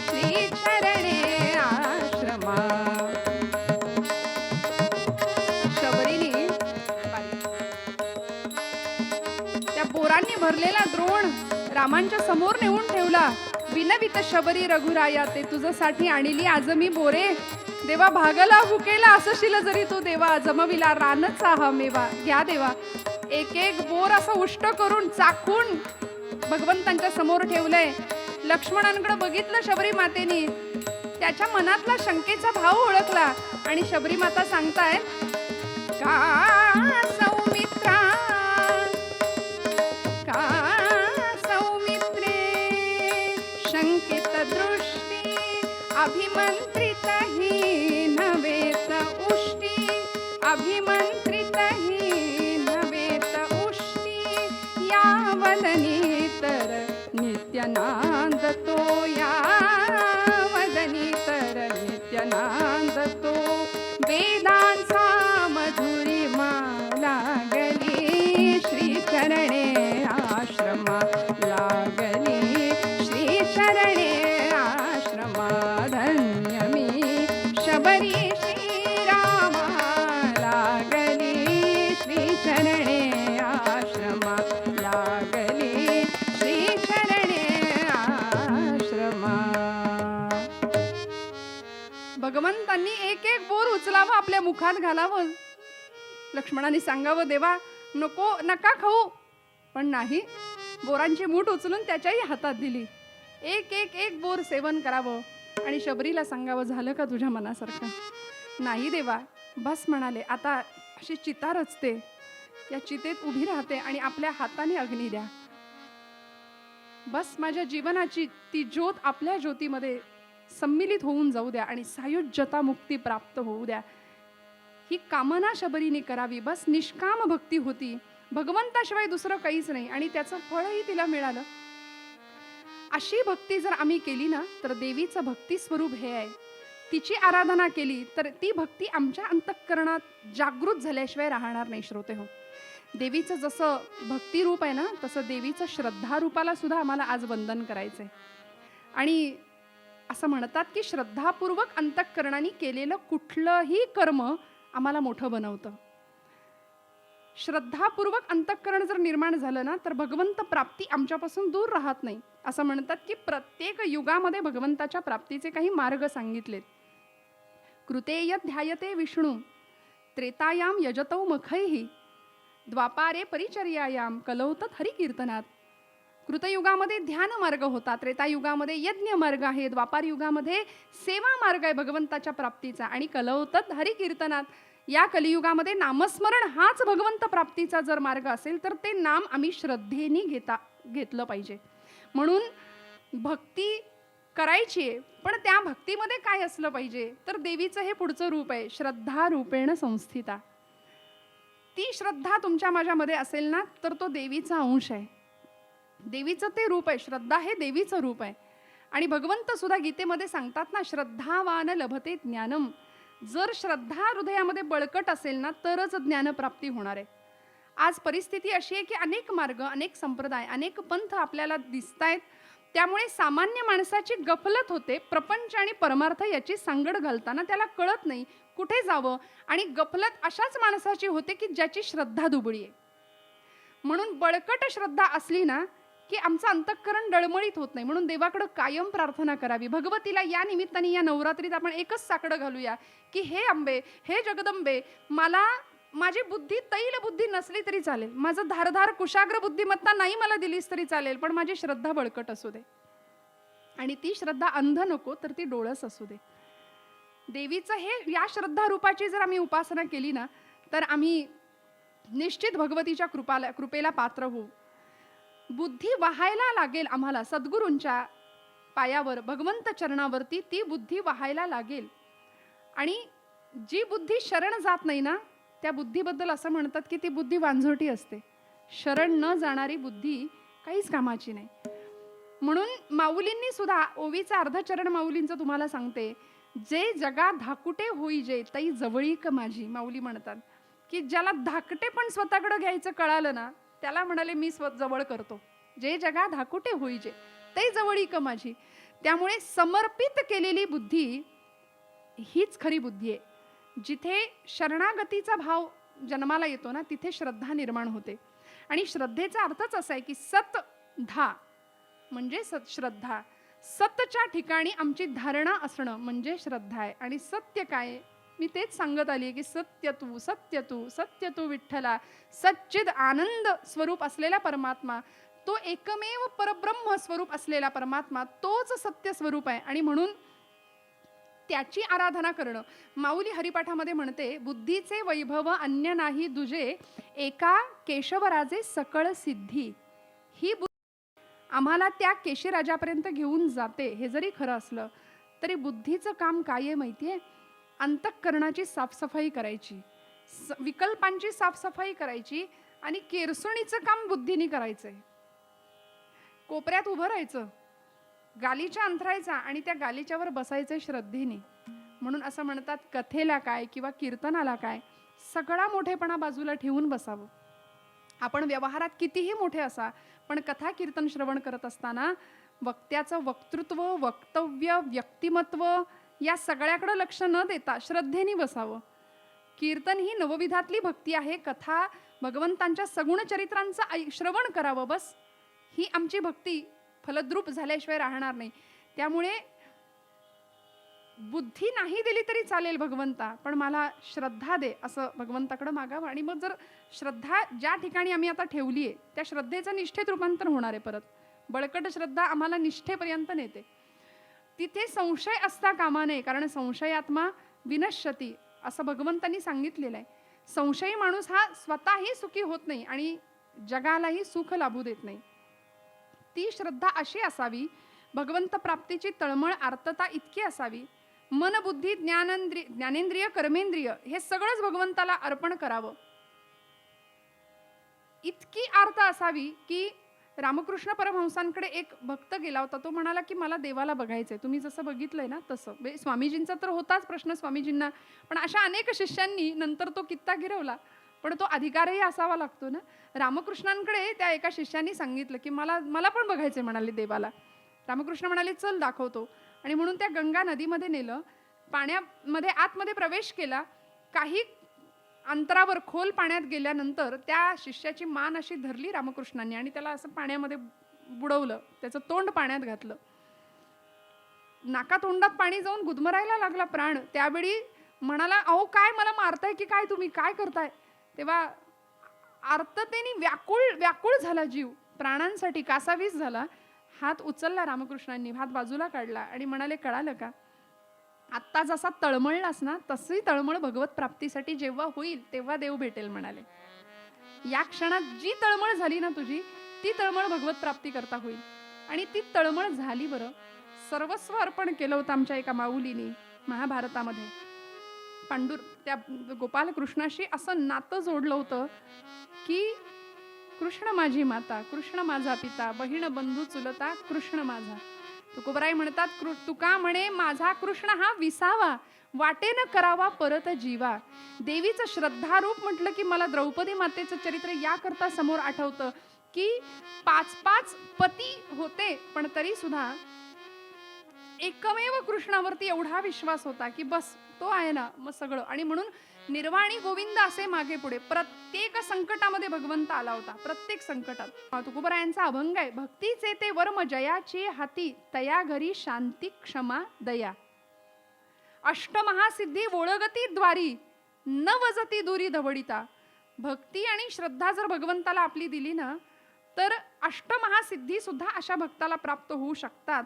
श्री चरणे आश्रमा. शबरीने त्या बोरांनी भरलेला द्रोण रामांच्या समोर नेऊन ठेवला. विनवित शबरी रघुराया, ते तुझ्यासाठी आणली आज मी बोरे. देवा भागला हुकेला असशील जरी तू देवा, जमविला रानचा हा मेवा. घ्या देवा. एक एक बोर असं उष्ट करून चाखून भगवंतांच्या समोर ठेवलंय. लक्ष्मणांकडे बघितलं शबरी मातेने, त्याच्या मनातला शंकेचा भाव ओळखला आणि शबरी माता सांगताय, का सौमित्रा, का सौमित्रे शंकित दृष्टी अभिमंत्रित हीन वदनी तर नित्यनांद तो, या वदनी तर नित्यनांद तो. वेदांचा मधुरिमा लागली श्रीचरणे आश्रमा लागली श्रीचरणे आश्रमा. धन्य मी शबरी श्रीरामा लागली श्रीचरणे आश्रमा लागली श्रीचरणे आश्रमा. भगवंतांनी एक एक बोर उचलावं, आपल्या मुखात घालावं. लक्ष्मणाने सांगावं, देवा नको नका खाऊ, पण नाही, बोरांची मूठ उचलून त्याच्याही हातात दिली. एक एक एक बोर सेवन करावं आणि शबरीला सांगावं, झालं का तुझ्या मनासारखं? नाही देवा, बस म्हणाले. आता अशी चिता रचते, या चितेत उभी राहते आणि आपल्या हाताने अग्नी द्या. बस माझ्या जीवनाची ती ज्योत आपल्या ज्योतीमध्ये सम्मिलित होऊन जाऊ द्या आणि सायुज्यता मुक्ती प्राप्त होऊ द्या. ही कामना शबरीने करावी. बस निष्काम भक्ती होती, भगवंताशिवाय दुसरं काहीच नाही, आणि त्याचं फळही तिला मिळालं. अशी भक्ती जर आम्ही केली ना, तर देवीचं भक्ती स्वरूप हे आहे. तिची आराधना केली तर ती भक्ती आमच्या अंतःकरणात जागृत झाल्याशिवाय राहणार नाही. श्रोते हो, देवीचं जसं भक्ती रूप आहे ना, तसं देवीचं श्रद्धा रूपाला सुद्धा आम्हाला आज वंदन करायचंय. आणि असं म्हणतात की श्रद्धापूर्वक अंतःकरणाने केलेलं कुठलंही कर्म आम्हाला मोठं बनवतं. श्रद्धापूर्वक अंतःकरण जर निर्माण झालं ना, तर भगवंत प्राप्ती आमच्यापासून दूर राहत नाही. असं म्हणतात की प्रत्येक युगामध्ये भगवंताच्या प्राप्तीचे काही मार्ग सांगितलेत. कृतेय ध्यायते विष्णू त्रेतायाम यजतौ मखैहि, द्वापारे परिचर्यायाम कलौतत हरिकीर्तनात. कृतयुगामध्ये ध्यान मार्ग होता, त्रेतायुगामध्ये यज्ञ मार्ग आहे, द्वापार युगामध्ये सेवा मार्ग आहे भगवंताच्या प्राप्तीचा, आणि कलौतत हरिकीर्तनात. या कलियुगामध्ये नामस्मरण हाच भगवंत प्राप्तीचा जर मार्ग असेल तर ते नाम आम्ही श्रद्धेने घेतलं पाहिजे. म्हणून भक्ती करायची आहे, पण त्या भक्तीमध्ये काय असलं पाहिजे, तर देवीचं हे पुढचं रूप आहे, श्रद्धा रूपेण संस्थिता. ती श्रद्धा तुमच्या माझ्यामध्ये असेल ना, तर तो देवीचा अंश आहे, देवीचं ते रूप आहे. श्रद्धा हे देवीचं रूप आहे. आणि भगवंत सुद्धा गीतेमध्ये सांगतात ना, श्रद्धावान लभते ज्ञानम. जर श्रद्धा हृदयामध्ये बळकट असेल ना, तरच ज्ञानप्राप्ती होणार आहे. आज परिस्थिती अशी आहे की अनेक मार्ग, अनेक संप्रदाय, अनेक पंथ आपल्याला दिसत आहेत. त्यामुळे सामान्य माणसाची गफलत होते. प्रपंच आणि परमार्थ याची सांगड घालताना त्याला कळत नाही कुठे जावं, आणि गफलत अशाच माणसाची होते की ज्याची श्रद्धा दुबळी आहे. म्हणून बळकट श्रद्धा असली ना की आमचं अंतःकरण डळमळीत होत नाही. म्हणून देवाकडे कायम प्रार्थना करावी. भगवतीला या निमित्ताने या नवरात्रीत आपण एकच साकडं घालूया की हे अंबे, हे जगदंबे, मला माझी बुद्धी तैल बुद्धी नसली तरी चालेल, माझं धारधार कुशाग्र बुद्धिमत्ता नाही मला दिलीस तरी चालेल, पण माझी श्रद्धा बळकट असू दे. आणि ती श्रद्धा अंध नको, तर ती डोळस असू दे. देवीचं हे या श्रद्धा रूपाची जर आम्ही उपासना केली ना, तर आम्ही निश्चित भगवतीच्या कृपेला पात्र होऊ. बुद्धी वाहायला लागेल आम्हाला सद्गुरूंच्या पायावर, भगवंत चरणावरती ती बुद्धी वाहायला लागेल. आणि जी बुद्धी शरण जात नाही ना, त्या बुद्धीबद्दल असं म्हणतात की ती बुद्धी वांझोटी असते. शरण न जाणारी बुद्धी काहीच कामाची नाही. म्हणून माऊलींनी सुद्धा ओवीचा अर्धचरण माऊलींचं तुम्हाला सांगते, जे जगा धाकुटे होई जे तई जवळीक माझी. माऊली म्हणतात की ज्याला धाकटे पण स्वतःकडे घ्यायचं कळालं ना, त्याला म्हणाले मी जवळ करतो. जे जगा धाकुटे होई जे तई जवळीक माझी. त्यामुळे समर्पित केलेली बुद्धी हीच खरी बुद्धी आहे. जिथे शरणागतीचा भाव जन्माला येतो ना, तिथे श्रद्धा निर्माण होते. आणि श्रद्धेचा अर्थच असा आहे की सत धा म्हणजे श्रद्धा. सतच्या ठिकाणी आमची धारणा असणं म्हणजे श्रद्धा आहे. आणि सत्य काय, मी तेच सांगत आली की सत्य तू सत्य तू सत्य तू विठ्ठला. सच्चिद आनंद स्वरूप असलेला परमात्मा, तो एकमेव परब्रह्म स्वरूप असलेला परमात्मा, तोच सत्य स्वरूप आहे. आणि म्हणून त्याची आराधना करणं. माऊली हरिपाठामध्ये म्हणते, बुद्धीचे वैभव अन्य नाही दुजे, एका केशवराजे सकळ सिद्धी. ही आम्हाला त्या केशराजापर्यंत घेऊन जाते. हे जरी खरं असलं तरी बुद्धीचं काम काय आहे माहिती आहे? अंतःकरणाची साफसफाई करायची, विकल्पांची साफसफाई करायची, आणि केरसुणीचं काम बुद्धीने करायचंय. कोपऱ्यात उभं राहायचं, गालीच्या अंथरायचा आणि त्या गालीच्यावर बसायचं श्रद्धेने. म्हणून असं म्हणतात, कथेला काय किंवा कीर्तनाला काय, सगळा मोठेपणा बाजूला ठेवून बसावं. आपण व्यवहारात कितीही मोठे असा, पण कथा कीर्तन श्रवण करत असताना वक्त्याचं वक्तृत्व, वक्तव्य, व्यक्तिमत्व या सगळ्याकडे लक्ष न देता श्रद्धेने बसावं. कीर्तन ही नवविधातली भक्ती आहे. कथा भगवंतांच्या सगुण चरित्रांचं श्रवण करावं, बस. ही आमची भक्ती फलद्रूप झाल्याशिवाय राहणार नाही. त्यामुळे बुद्धी नाही दिली तरी चालेल भगवंता, पण मला श्रद्धा दे असं भगवंताकडे मागावं. आणि मग जर श्रद्धा ज्या ठिकाणी आम्ही आता ठेवली आहे त्या श्रद्धेचं निष्ठेत रूपांतर होणार आहे. परत बळकट श्रद्धा आम्हाला निष्ठेपर्यंत नेते. तिथे संशय असता कामा नये, कारण संशयात्मा विनश्यती असं भगवंतांनी सांगितलेलं आहे. संशयी माणूस हा स्वतःही सुखी होत नाही आणि जगालाही सुख लाभू देत नाही. ती श्रद्धा अशी असावी, भगवंत प्राप्तीची तळमळ आर्तता इतकी असावी, मन बुद्धी ज्ञानेंद्रिय कर्मेंद्रिय हे सगळंच भगवंताला अर्पण करावं. इतकी आर्त असावी की रामकृष्ण परमहंसांकडे एक भक्त गेला होता. तो म्हणाला की मला देवाला बघायचंय, तुम्ही जसं बघितलंय ना तसं. स्वामीजींचा तर होताच प्रश्न स्वामीजींना, पण अशा अनेक शिष्यांनी नंतर तो कित्ता गिरवला. पण तो अधिकारही असावा लागतो ना. रामकृष्णांकडे त्या एका शिष्याने सांगितलं की मला पण बघायचंय म्हणाले देवाला. रामकृष्ण म्हणाले चल दाखवतो. आणि म्हणून त्या गंगा नदीमध्ये नेलं, पाण्यामध्ये आतमध्ये प्रवेश केला. काही अंतरावर खोल पाण्यात गेल्यानंतर त्या शिष्याची मान अशी धरली रामकृष्णांनी आणि त्याला असं पाण्यामध्ये बुडवलं, त्याचं तोंड पाण्यात घातलं. नाका तोंडात पाणी जाऊन गुदमरायला लागला प्राण. त्यावेळी म्हणाला, अहो काय मला मारताय की काय, तुम्ही काय करताय? तेव्हा आर्ततेने व्याकुळ झाला जीव, प्राणांसाठी कासावीस झाला. हात उचलला रामकृष्णांनी, हात बाजूला काढला आणि म्हणाले, कळालं का, आत्ता जसा तळमळलास ना तशी तळमळ भगवत प्राप्तीसाठी जेव्हा होईल तेव्हा देव भेटेल म्हणाले. या क्षणात जी तळमळ झाली ना तुझी, ती तळमळ भगवत प्राप्ती करता होईल. आणि ती तळमळ झाली. बरं, सर्वस्व अर्पण केलं होतं आमच्या एका माऊलीने महाभारतामध्ये. त्या गोपाल कृष्णाशी असं नातं जोडलं होतं की कृष्ण माझी माता, कृष्ण माझा पिता, बहीण बंधू चुलता, कृष्ण माझा. तुकोबराई म्हणतात, तुका म्हणे माझा कृष्ण हा विसावा, वाटेन करावा परत जीवा. देवीचं श्रद्धारूप म्हटलं की मला द्रौपदी मातेचं चरित्र याकरता समोर आठवतं की 5-5 पती होते, पण तरी सुद्धा एकमेव कृष्णावरती एवढा विश्वास होता की बस तो आहे ना मग सगळं. आणि म्हणून निर्वाणी गोविंद असे मागे पुढे प्रत्येक संकटामध्ये भगवंत आला होता. प्रत्येक संकटात. तुकोबरायांचा अभंग आहे, भक्तीचे ते वर्म जयाची हाती, तया घरी शांती क्षमा दया. अष्टमहासिद्धी ओळगती द्वारी, न वजती दुरी धवडिता. भक्ती आणि श्रद्धा जर भगवंताला आपली दिली ना तर अष्टमहासिद्धी सुद्धा अशा भक्ताला प्राप्त होऊ शकतात.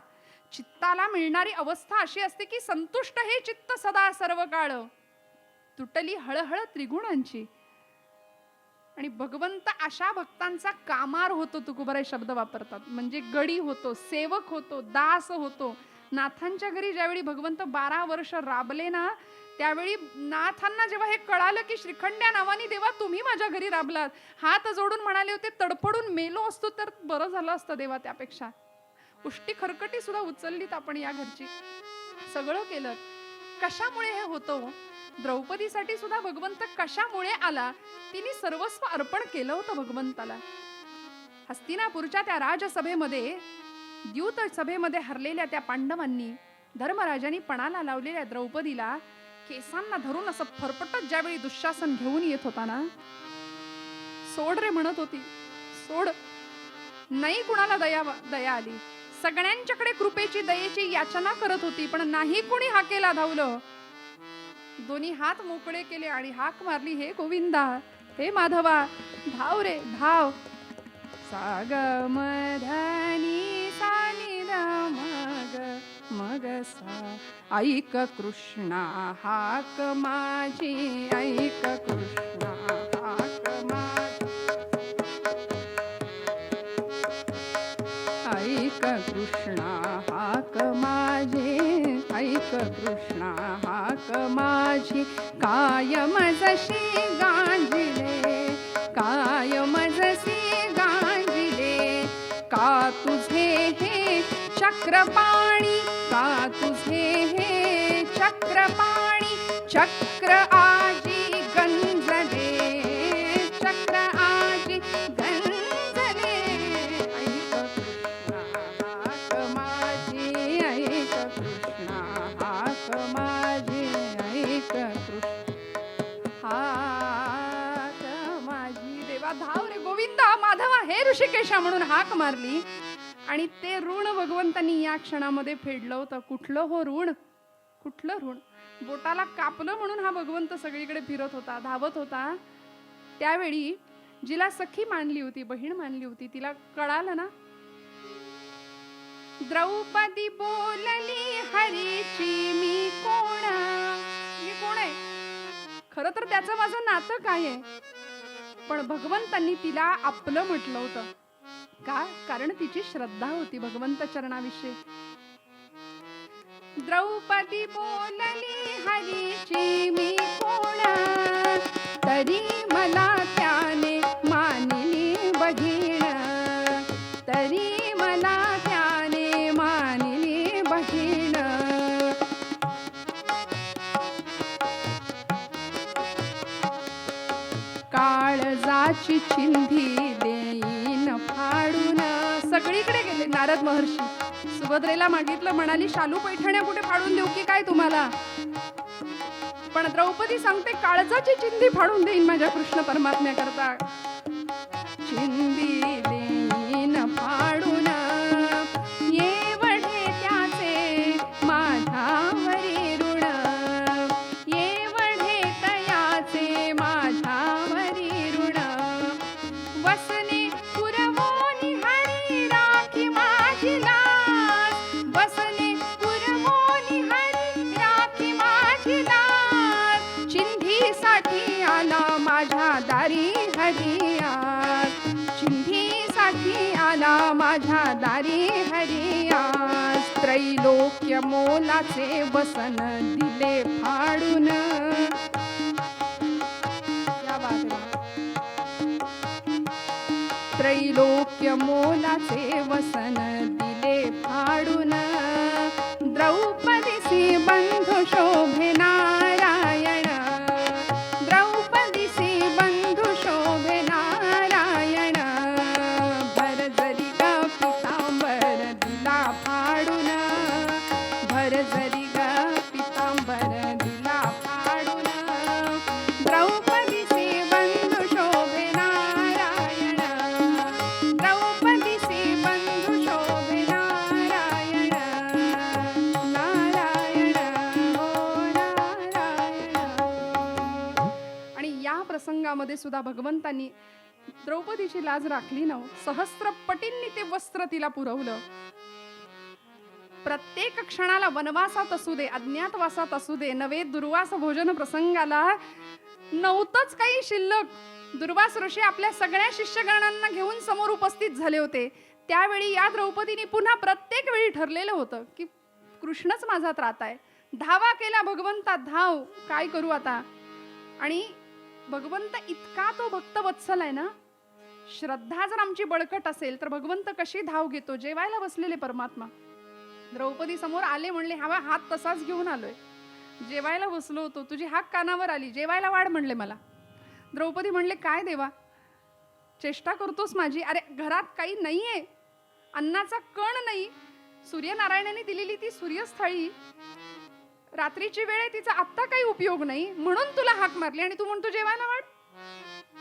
चित्ताला मिळणारी अवस्था अशी असते की संतुष्ट हे चित्त सदा सर्व काळ, तुटली हळहळ त्रिगुणांची. आणि भगवंत अशा भक्तांचा कामार होतो. तुकोबाराय शब्द वापरतात, म्हणजे गडी होतो, सेवक होतो, दास होतो. नाथांच्या घरी ज्यावेळी भगवंत 12 वर्ष राबले ना, त्यावेळी नाथांना जेव्हा हे कळालं की श्रीखंड्या नावानी देवा तुम्ही माझ्या घरी राबलात, हात जोडून म्हणाले होते, तडफडून मेलो असतो तर बरं झालं असतं देवा. त्यापेक्षा उष्टी खरकटी सुद्धा उचललीत आपण या घरची, सगळं केलं. कशामुळे हे होतं? द्रौपदीसाठी सुद्धा भगवंत कशामुळे आला? तिने सर्वस्व अर्पण केलं होतं भगवंताला. हस्तिनापूरच्या त्या राजसभेमध्ये, द्यूत सभेमध्ये हरलेल्या त्या पांडवांनी धर्मराजांनी पणाला लावलेल्या द्रौपदीला केसांना धरून असं फरफटत ज्यावेळी दुःशासन घेऊन येत होता ना, सोड रे म्हणत होती, सोड. नाही कुणाला दया आली. सगळ्यांच्याकडे कृपेची दयेची याचना करत होती, पण नाही कोणी हाकेला धावलं. दोन्ही हात मोकळे केले आणि हाक मारली, हे गोविंदा, हे माधवा, धाव रे धाव. साग मधनी सानी मग मग सा. ऐक कृष्णा हाक माझी, ऐक कृष्णा हाक माझी, ऐक कृष्णा हाक माझे, ऐक कृष्णा हाक माझी. कायम जशी गांजिले, कायम जशी गांजिले, का तुझे चक्रपाणी का तुझे हे चक्रपाणी चक्र आजी गंजले चक्र आजी गंजले ऐक कृष्णा हाक माझी ऐक कृष्णा हाक माझी ऐक कृष्ण हाक माझी देवा धाव रे गोविंदा माधवा हे ऋषिकेशा म्हणून हाक मारली आणि ते ऋण भगवंतांनी या क्षणामध्ये फेडलं होतं. कुठलं हो ऋण, कुठलं ऋण? बोटाला कापलं म्हणून हा भगवंत सगळीकडे फिरत होता, धावत होता. त्यावेळी जिला सखी मानली होती, बहीण मानली होती, तिला कळालं ना, द्रौपदी बोलली हरीची मी कोण आहे. खरं तर त्याचं माझं नातं काय आहे, पण भगवंतांनी तिला आपलं म्हटलं होतं. का? कारण तिची श्रद्धा होती भगवंत चरणाविषयी. द्रौपदी बोलली हरीची मी कोण तरी मला त्याने मानली बहीण तरी मला त्याने मानली बहीण. काळजाची चिंधी देईन फाडून. सगळीकडे गेले नारद महर्षी. सुभद्रेला मागितलं, म्हणाली शालू पैठण्या कुठे फाडून देऊ की काय तुम्हाला? पण द्रौपदी सांगते काळजाची चिंधी फाडून देईन माझ्या कृष्ण परमात्म्याकरता. चिंधी देईन फाडून येवढे त्याचे माझ्यावरी ऋण येवढे तयाचे माझ्यावरी ऋण. वसने पुरवोनी हरी राखी माझी लाज वसने पुरवोनी हरी राखी माझी लाज. चिंधीसाठी आला माझ्या दारी हरी आज चिंधीसाठी आला माझ्या दारी हरी आज. त्रैलोक्य मोलाचे वसन दिले फाडून. या बात त्रैलोक्य मोलाचे वसन दिले फाडून. द्रौपदीसी बंधू शोभे नारायण द्रौपदीसी बंधू शोभे नारायण. भर जरी ग पितांबर दिला फाडून भर जरी ग पितांबर दिला फाडून. द्रौपदीसी बंधू शोभे नारायण द्रौपदीसी बंधू शोभे नारायण नारायण हो नारायण. आणि या प्रसंगामध्ये सुद्धा भगवंतांनी द्रौपदीची लाज राखली ना. सहस्त्र पटींनी ते वस्त्र तिला पुरवलं. प्रत्येक क्षणाला वनवासात असू दे अज्ञातवासात असू दे नवे दुर्वास भोजन प्रसंगाला नव्हतंच काही शिल्लक. दुर्वास ऋषी आपल्या सगळ्या शिष्यगणांना घेऊन समोर उपस्थित झाले होते. त्यावेळी या द्रौपदीने पुन्हा प्रत्येक वेळी ठरलेलं होतं की कृष्णच माझा त्राता आहे. धावा केला भगवंता धाव काय करू आता. आणि भगवंत इतका तो भक्त वत्सल आहे ना. श्रद्धा जर आमची बळकट असेल तर भगवंत कशी धाव घेतो. जेवायला बसलेले परमात्मा द्रौपदी समोर आले, म्हणले हवा हात तसाच घेऊन आलोय. जेवायला बसलो होतो, तुझी हाक कानावर आली, जेवायला वाढ म्हणले मला. द्रौपदी म्हणले काय देवा चेष्टा करतोस माझी. अरे घरात काही नाहीये, अन्नाचा कण नाही. सूर्यनारायणाने दिलेली ती सूर्यस्थळी रात्रीची वेळ आहे, तिचा आत्ता काही उपयोग नाही म्हणून तुला हाक मारली आणि तू म्हणतो जेवायला वाढ.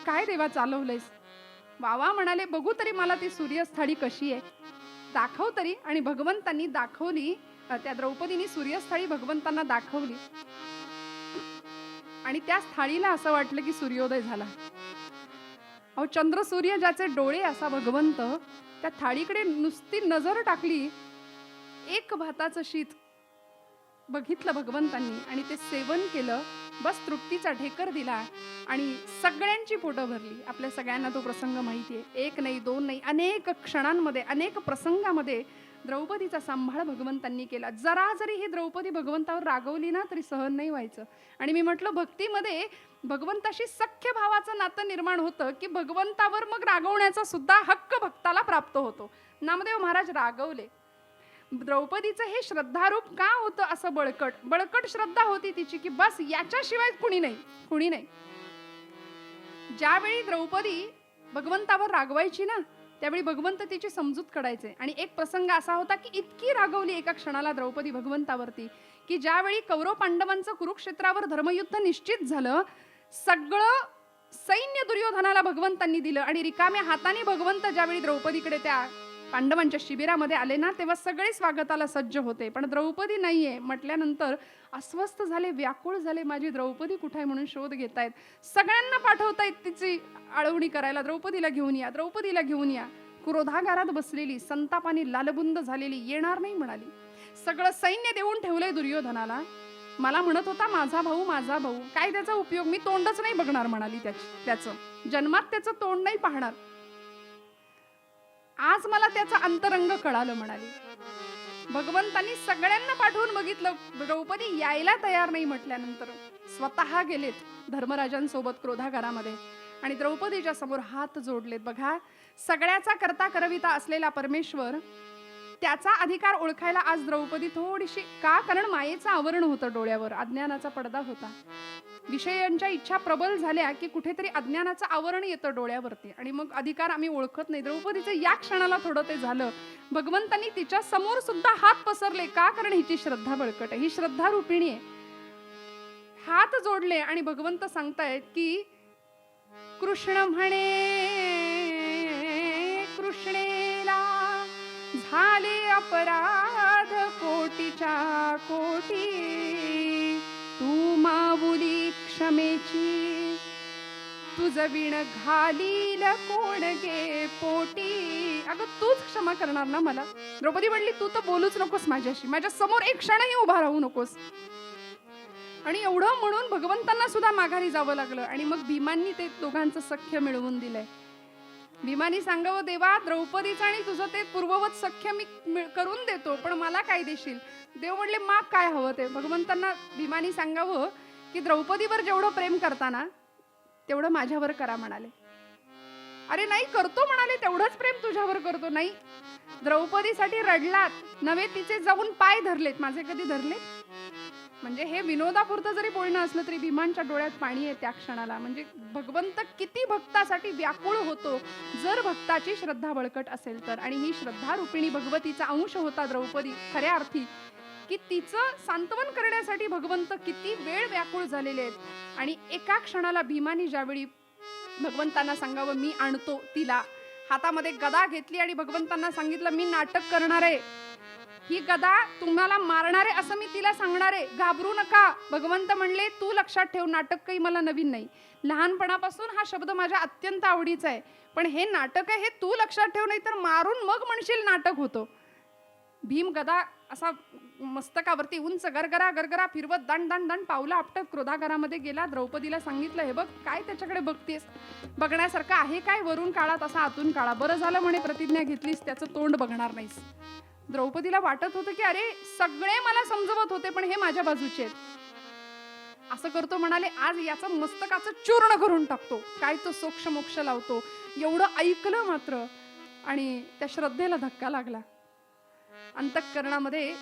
काय देवा चालवलंयस. बाबा म्हणाले बघू तरी मला ती सूर्यस्थळी कशी आहे दाखव तरी. आणि भगवंतांनी दाखवली. त्या द्रौपदीने सूर्यस्थळी भगवंतांना दाखवली आणि त्या स्थाळीला असं वाटलं की सूर्योदय झाला. अहो चंद्र सूर्य ज्याचे डोळे असा भगवंत त्या थाळीकडे नुसती नजर टाकली. एक भाताचं शीत बघितलं भगवंतांनी आणि ते सेवन केलं. बस तृप्तीचा ढेकर दिला आणि सगळ्यांची पोटं भरली. आपल्या सगळ्यांना तो प्रसंग माहिती आहे. एक नाही दोन नाही अनेक क्षणांमध्ये अनेक प्रसंगामध्ये द्रौपदीचा सांभाळ भगवंतांनी केला. जरा जरी ही द्रौपदी भगवंतावर रागवली ना तरी सहन नाही व्हायचं. आणि मी म्हटलं भक्तीमध्ये भगवंताशी सख्य भावाचं नातं निर्माण होतं की भगवंतावर मग रागवण्याचा सुद्धा हक्क भक्ताला प्राप्त होतो. नामदेव महाराज रागवले द्रौपदीचं हे श्रद्धारूप का होतं असं बळकट बळकट श्रद्धा होती तिची की बस याच्याशिवाय कुणी नाही, कुणी नाही. ज्यावेळी द्रौपदी भगवंतावर रागवायची ना, त्यावेळी भगवंत तिची समजूत काढायचे. आणि एक प्रसंग असा होता की इतकी रागवली एका क्षणाला द्रौपदी भगवंतावरती की ज्यावेळी कौरव पांडवांचं कुरुक्षेत्रावर धर्मयुद्ध निश्चित झालं, सगळं सैन्य दुर्योधनाला भगवंतांनी दिलं आणि रिकाम्या हाताने भगवंत ज्यावेळी द्रौपदीकडे त्या पांडवांच्या शिबिरामध्ये आले ना, तेव्हा सगळे स्वागताला सज्ज होते. पण द्रौपदी नाहीये म्हटल्यानंतर अस्वस्थ झाले, व्याकुळ झाले. माझी द्रौपदी कुठे आहे म्हणून शोध घेतायत. सगळ्यांना पाठवतायत तिची आळवणी करायला, द्रौपदीला घेऊन या, द्रौपदीला घेऊन या. क्रोधागारात बसलेली, संतापाने लालबुंद झालेली, येणार नाही म्हणाली. सगळं सैन्य देऊन ठेवलंय दुर्योधनाला. मला म्हणत होता माझा भाऊ, माझा भाऊ. काय त्याचा उपयोग, मी तोंडच नाही बघणार म्हणाली. त्याचं जन्मात त्याचं तोंड नाही पाहणार. आज मला त्याचं अंतरंग कळालं म्हणाली. भगवंतांनी सगळ्यांना पाठवून बघितलं, द्रौपदी यायला तयार नाही म्हटल्यानंतर स्वतः गेलेत धर्मराजांसोबत क्रोधागारामध्ये आणि द्रौपदीच्या समोर हात जोडलेत. बघा, सगळ्याचा करता करविता असलेला परमेश्वर, त्याचा अधिकार ओळखायला आज द्रौपदी थोडीशी का, कारण मायेचं आवरण होतं डोळ्यावर, अज्ञानाचा पडदा होता. विषयांच्या इच्छा प्रबल झाल्या की कुठेतरी अज्ञानाचं आवरण येतं डोळ्यावरती आणि मग अधिकार आम्ही ओळखत नाही. द्रौपदीचं या क्षणाला थोडं ते झालं. भगवंतांनी तिच्या समोर सुद्धा हात पसरले का, कारण हिची श्रद्धा बळकट आहे, ही श्रद्धा रूपिणी आहे. हात जोडले आणि भगवंत सांगतायत की कृष्ण म्हणे कृष्णेला झाले अपराध कोटीच्या कोटी, तू माऊली क्षमेची तुझ विण घालील कोण गे पोटी. अगं तूच क्षमा करणार ना मला. द्रौपदी म्हणली तू तर बोलूच नकोस माझ्याशी, माझ्या समोर एक क्षणही उभा राहू नकोस. आणि एवढं म्हणून भगवंतांना सुद्धा माघारी जावं लागलं आणि मग भीमांनी ते दोघांचं सख्य मिळवून दिलंय. भीमानी सांगावं, देवा द्रौपदीचं आणि तुझं ते पूर्ववत सख्य मी करून देतो, पण मला काय देशील. देव म्हणले माग काय हवं ते. भगवंतांना भीमानी सांगावं की द्रौपदीवर जेवढं प्रेम करताना तेवढं माझ्यावर करा म्हणाले. अरे नाही करतो म्हणाले, तेवढंच प्रेम तुझ्यावर करतो. नाही, द्रौपदीसाठी रडलात नव्हे, तिचे जाऊन पाय धरलेत. माझे कधी धरलेत? म्हणजे हे विनोदापुरतं जरी बोलणं असलं तरी भीमांच्या डोळ्यात पाणी आहे त्या क्षणाला. म्हणजे भगवंत किती भक्तासाठी व्याकुळ होतो जर भक्ताची श्रद्धा बळकट असेल तर. आणि ही श्रद्धा रूपिणी भगवतीचा अंश होता द्रौपदी खऱ्या अर्थी, की तिचं सांत्वन करण्यासाठी भगवंत किती वेळ व्याकुळ झालेले आहेत. आणि एका क्षणाला भीमानी ज्यावेळी भगवंतांना सांगावं मी आणतो तिला, हातामध्ये गदा घेतली आणि भगवंतांना सांगितलं मी नाटक करणार आहे, ही गदा तुम्हाला मारणार आहे असं मी तिला सांगणार आहे, घाबरू नका. भगवंत म्हणले तू लक्षात ठेव, नाटक काही मला नवीन नाही, लहानपणापासून हा शब्द माझ्या अत्यंत आवडीचा आहे, पण हे नाटक आहे हे तू लक्षात ठेव, नाही तर मारून मग म्हणशील नाटक होतो. भीम गदा असा मस्तकावरती उंच गरगरा गरगरा फिरवत दंड दंड दंड पावलं आपटत क्रोधागारामध्ये गेला. द्रौपदीला सांगितलं हे बघ काय त्याच्याकडे बघतेस, बघण्यासारखं आहे काय, वरून काळा तसा आतून काळा, बरं झालं म्हणे प्रतिज्ञा घेतलीस, त्याचं तोंड बघणार नाहीस. द्रौपदीला वाटत होतं की अरे सगळे मला समजवत होते पण हे माझ्या बाजूचे आहेत. असं करतो म्हणाले आज याचं मस्तकाचं चूर्ण करून टाकतो, काय तो सोक्ष मोक्ष लावतो. एवढं ऐकलं मात्र आणि त्या श्रद्धेला धक्का लागला. अंतःकरणामध्ये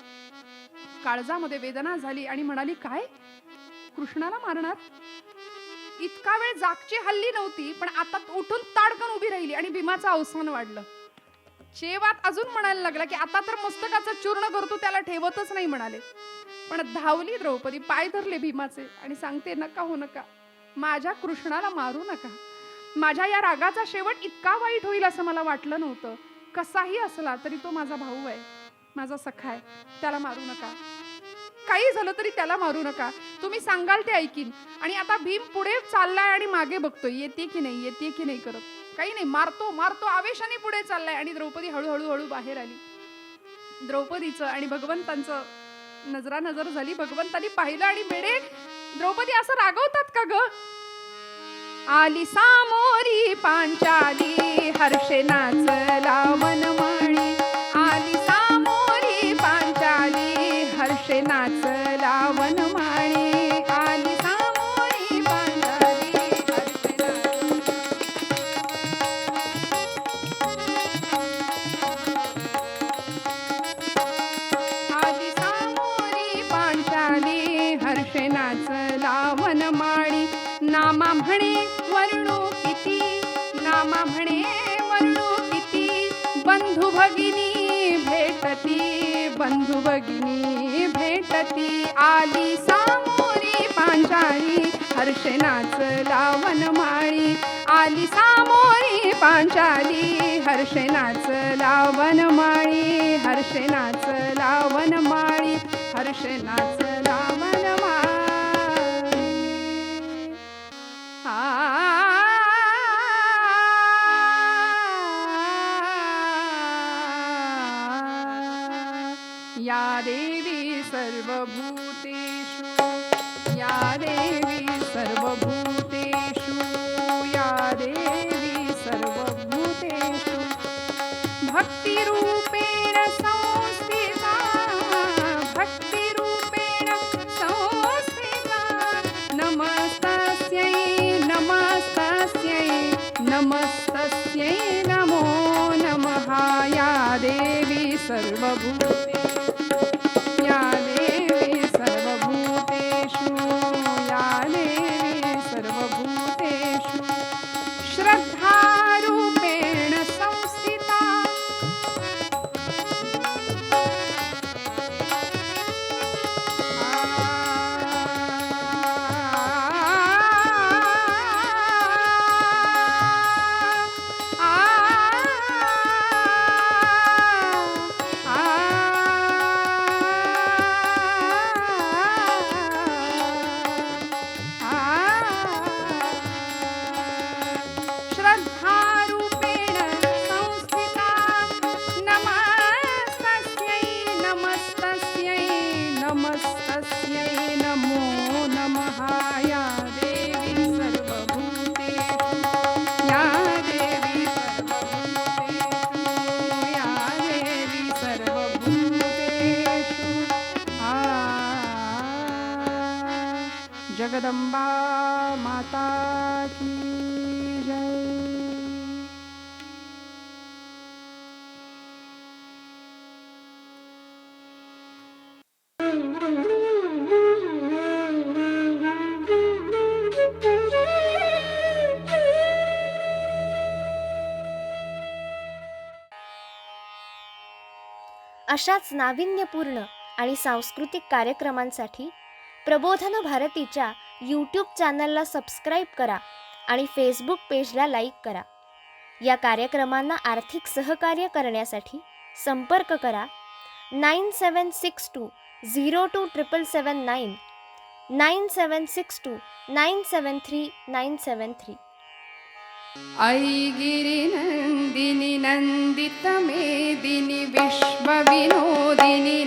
काळजामध्ये वेदना झाली आणि म्हणाली काय कृष्णाला मारणार. इतका वेळ जागची हल्ली नव्हती पण आता उठून ताडकन उभी राहिली आणि भीमाचं अवसान वाढलं. शेवात अजून म्हणायला लागला की आता तर मस्तकाचं चूर्ण करतो, त्याला ठेवतच नाही म्हणाले. पण धावली द्रौपदी, पाय धरले भीमाचे आणि सांगते नका हो नका, माझ्या कृष्णाला मारू नका. माझ्या या रागाचा शेवट इतका वाईट होईल असं मला वाटलं नव्हतं. कसाही असला तरी तो माझा भाऊ आहे, माझा सखा आहे, त्याला मारू नका. काही झालं तरी त्याला मारू नका, तुम्ही सांगाल ते ऐकीन. आणि आता भीम पुढे चाललाय आणि मागे बघतोय येते की नाही, येते की नाही करत. काही नाही, मारतो मारतो आवेशाने पुढे चाललाय. आणि द्रौपदी हळूहळू हळू बाहेर आली. द्रौपदीचं आणि भगवंतांचं नजरा नजर झाली. भगवंतांनी पाहिलं आणि मेडे द्रौपदी असं रागवतात का ग. आली सामोरी पांचाली हर्षे नाचला वनमाळी, आली सामोरी पांचाली हर्षे नाचला वनमाळी, आली सामोरी पांचाली हर्षे नाचला. म्हणे वर्णू किती, नामा म्हणे वर्णू किती, बंधू भगिनी भेटती, बंधू भगिनी भेटती, आली सामोरी पांचाळी हर्षे नाचला वनमाळी, आली सामोरी पांचाली हर्षे नाचला वनमाळी, हर्षे नाचला वनमाळी, हर्षे नाचला वनमाळी. या देवी सर्वभूतेषु, या देवी सर्वभूतेषु, या देवी सर्वभूतेषु, भक्तिरूपेण संस्थिता, भक्तिरूपेण संस्थिता, नमस्तस्यै, नमस्तस्यै, नमस्तस्यै नमो नमः. या देवी सर्वभूतेषु, या देवी सर्वभूतेषु, या देवी सर्वभूतेषु, श्रद्धारूपेण संस्थिता, श्रद्धारूपेण संस्थिता, नमस्तस्यै, नमस्तस्यै, नमस्तस्यै नमो नमः. या देवी सर्वभूतेषु, या देवी सर्वभूतेषु, या देवी सर्वभूतेषु. जगदंबा माता की जय. अशाच नाविन्यपूर्ण आणि सांस्कृतिक कार्यक्रमांसाठी प्रबोधन भारतीच्या यूट्यूब चॅनलला सबस्क्राईब करा आणि फेसबुक पेजला लाईक करा. या कार्यक्रमांना आर्थिक सहकार्य करण्यासाठी संपर्क करा 9762027779, 9762973973. ऐगिरिनन्दिनि नन्दितमेदिनि विश्वविनोदिनि